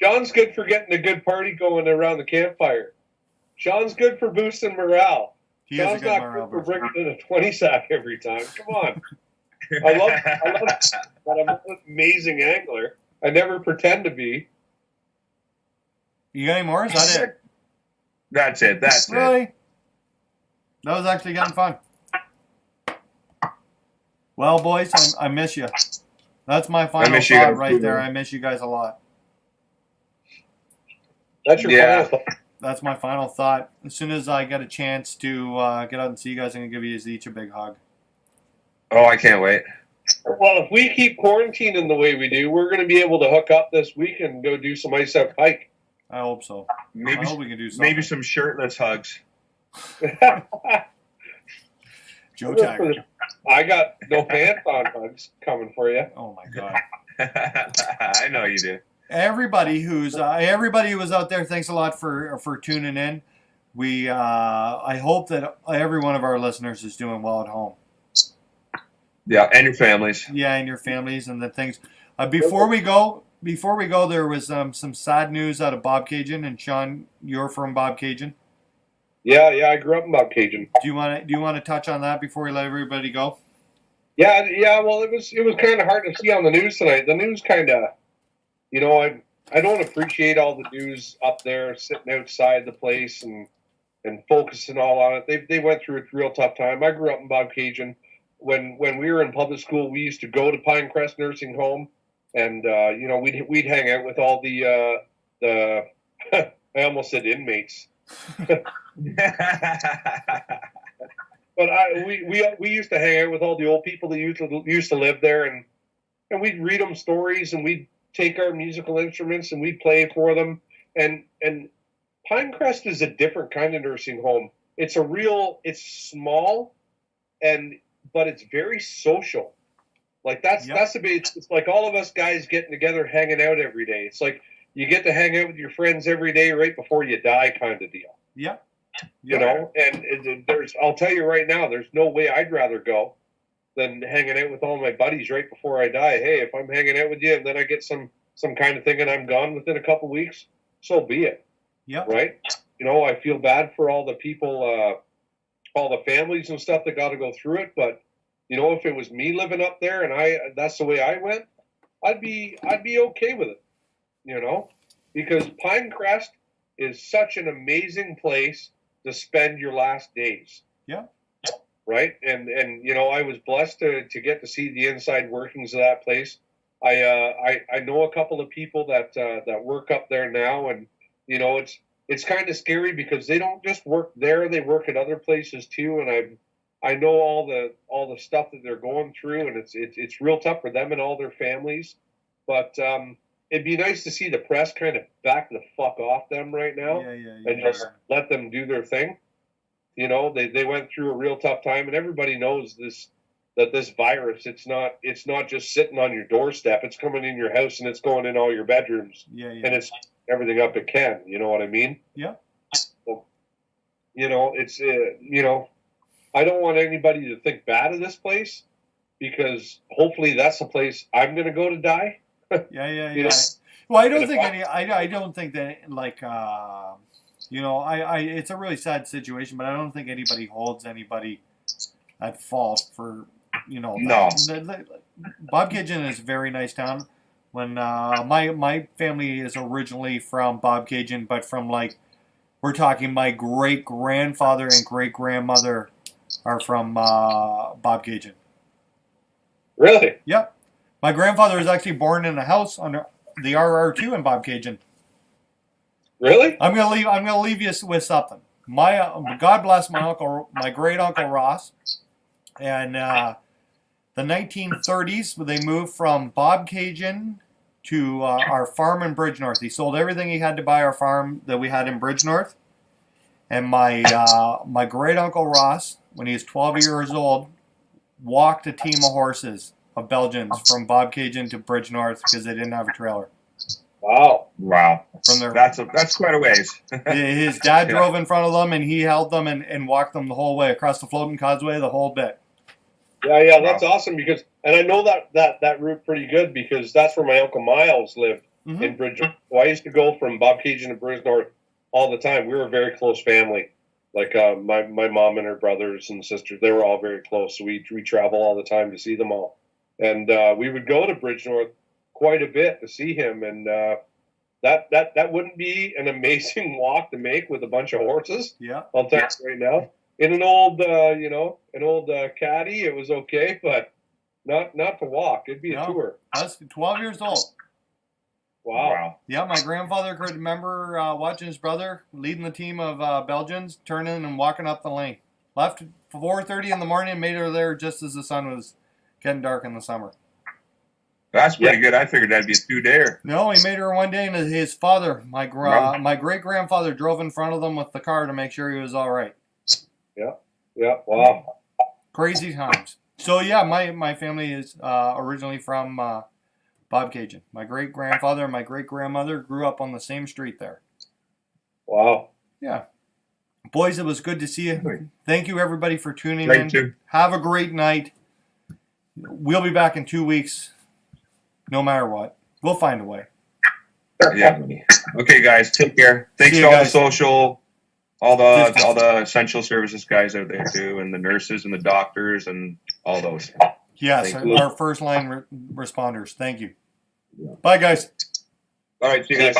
[SPEAKER 5] Sean's good for getting a good party going around the campfire. Sean's good for boosting morale.
[SPEAKER 3] He is a
[SPEAKER 5] Sean's
[SPEAKER 3] good
[SPEAKER 5] not
[SPEAKER 3] morale
[SPEAKER 5] good for
[SPEAKER 3] booster.
[SPEAKER 5] bringing in a 20 sack every time. Come on. I love but I'm an amazing angler. I never pretend to be.
[SPEAKER 3] You got any more? Is that it?
[SPEAKER 4] That's it. That's it.
[SPEAKER 3] Really? That was actually getting fun. Well, boys, I miss you. That's my final
[SPEAKER 4] miss you
[SPEAKER 3] thought
[SPEAKER 4] guys
[SPEAKER 3] right
[SPEAKER 4] too,
[SPEAKER 3] there.
[SPEAKER 4] man.
[SPEAKER 3] I miss you guys a lot.
[SPEAKER 5] That's your
[SPEAKER 4] Yeah.
[SPEAKER 5] final thought.
[SPEAKER 3] that's my final thought. As soon as I get a chance to get out and see you guys, I'm gonna give you each a big hug.
[SPEAKER 4] Oh, I can't wait.
[SPEAKER 5] Well, if we keep quarantining the way we do, we're going to be able to hook up this week and go do some ice out hike.
[SPEAKER 3] I hope so.
[SPEAKER 4] Maybe
[SPEAKER 3] I hope we can do something.
[SPEAKER 4] maybe some shirtless hugs.
[SPEAKER 3] Joe Taggart.
[SPEAKER 5] I got no pants on hugs coming for you.
[SPEAKER 3] Oh my God.
[SPEAKER 4] I know you do.
[SPEAKER 3] Everybody who was out there, thanks a lot for tuning in. I hope that every one of our listeners is doing well at home.
[SPEAKER 4] Yeah, and your families.
[SPEAKER 3] Yeah, and your families and the things. Before we go, there was some sad news out of Bob Cajun. And Sean, you're from Bob Cajun.
[SPEAKER 5] Yeah, I grew up in Bob Cajun.
[SPEAKER 3] Do you want to touch on that before we let everybody go?
[SPEAKER 5] Yeah. Well, it was kind of hard to see on the news tonight. The news kind of, I don't appreciate all the news up there sitting outside the place and focusing all on it. They went through a real tough time. I grew up in Bob Cajun. When we were in public school, we used to go to Pinecrest Nursing Home, and we'd hang out with all the I almost said inmates, but we used to hang out with all the old people that used to live there, and we'd read them stories, and we'd take our musical instruments and we'd play for them. And Pinecrest is a different kind of nursing home. It's small, but it's very social. Like that's the bit. It's like all of us guys getting together, hanging out every day. It's like you get to hang out with your friends every day right before you die, kind of deal.
[SPEAKER 3] Yeah.
[SPEAKER 5] And I'll tell you right now, there's no way I'd rather go than hanging out with all my buddies right before I die. Hey, if I'm hanging out with you and then I get some kind of thing and I'm gone within a couple weeks, so be it.
[SPEAKER 3] Yeah.
[SPEAKER 5] Right. I feel bad for all the people. All the families and stuff that got to go through it, but if it was me living up there and that's the way I went, I'd be okay with it, because Pinecrest is such an amazing place to spend your last days.
[SPEAKER 3] Yeah.
[SPEAKER 5] Right. And I was blessed to get to see the inside workings of that place. I know a couple of people that work up there now, and it's kind of scary because they don't just work there; they work at other places too. And I know all the stuff that they're going through, and it's real tough for them and all their families. But it'd be nice to see the press kind of back the fuck off them right now, and just let them do their thing. They went through a real tough time, and everybody knows that this virus, it's not just sitting on your doorstep; it's coming in your house and it's going in all your bedrooms. And it's everything up it can. You know what I mean?
[SPEAKER 3] Yeah.
[SPEAKER 5] So, it's I don't want anybody to think bad of this place, because hopefully that's the place I'm going to go to die.
[SPEAKER 3] Yeah. Well, I don't think I don't think that it's a really sad situation, but I don't think anybody holds anybody at fault for
[SPEAKER 4] No.
[SPEAKER 3] Bob Cajun is a very nice town. When my family is originally from Bob Cajun, but from we're talking my great grandfather and great grandmother are from Bob Cajun.
[SPEAKER 5] Really?
[SPEAKER 3] Yep. My grandfather was actually born in a house under the RR2 in Bob Cajun.
[SPEAKER 5] Really?
[SPEAKER 3] I'm gonna leave you with something. God bless my great uncle Ross, and the 1930s, they moved from Bob Cajun to our farm in Bridgenorth. He sold everything he had to buy our farm that we had in Bridgenorth. And my great uncle Ross, when he was 12 years old, walked a team of horses of Belgians from Bob Cajun to Bridgenorth because they didn't have a trailer.
[SPEAKER 5] Wow.
[SPEAKER 4] That's quite a ways.
[SPEAKER 3] His dad drove in front of them, and he held them and walked them the whole way across the floating causeway, the whole bit.
[SPEAKER 5] Yeah, that's awesome, because, and I know that route pretty good, because that's where my Uncle Miles lived in Bridgenorth. So I used to go from Bob Cajun to Bridgenorth all the time. We were a very close family. Like my mom and her brothers and sisters, they were all very close. So we travel all the time to see them all. And we would go to Bridgenorth quite a bit to see him. And that wouldn't be an amazing walk to make with a bunch of horses.
[SPEAKER 3] Yeah.
[SPEAKER 5] I'll tell you right now. In an old, caddy, it was okay, but not to walk. It'd be a tour.
[SPEAKER 3] I was 12 years old.
[SPEAKER 5] Wow.
[SPEAKER 3] Yeah, my grandfather could remember watching his brother leading the team of Belgians, turning and walking up the lane. Left 4:30 in the morning and made her there just as the sun was getting dark in the summer.
[SPEAKER 4] That's pretty good. I figured that'd be a 2-dayer.
[SPEAKER 3] No, he made her one day, and his father, my great-grandfather, drove in front of them with the car to make sure he was all right.
[SPEAKER 5] Yeah. Wow.
[SPEAKER 3] Crazy times. So, yeah, my family is originally from Bob Cajun. My great-grandfather and my great-grandmother grew up on the same street there.
[SPEAKER 5] Wow.
[SPEAKER 3] Yeah. Boys, it was good to see you. Thank you, everybody, for tuning
[SPEAKER 4] Right,
[SPEAKER 3] in.
[SPEAKER 4] too.
[SPEAKER 3] Have a great night. We'll be back in 2 weeks, no matter what. We'll find a way.
[SPEAKER 4] Yeah. Okay, guys. Take care. Thanks
[SPEAKER 3] See
[SPEAKER 4] to
[SPEAKER 3] you
[SPEAKER 4] all the
[SPEAKER 3] guys.
[SPEAKER 4] social, all the essential services guys out there too, and the nurses and the doctors and all those.
[SPEAKER 3] Yes,
[SPEAKER 4] Thank you.
[SPEAKER 3] our first line responders. Thank you. Bye, guys.
[SPEAKER 4] All right. See you guys.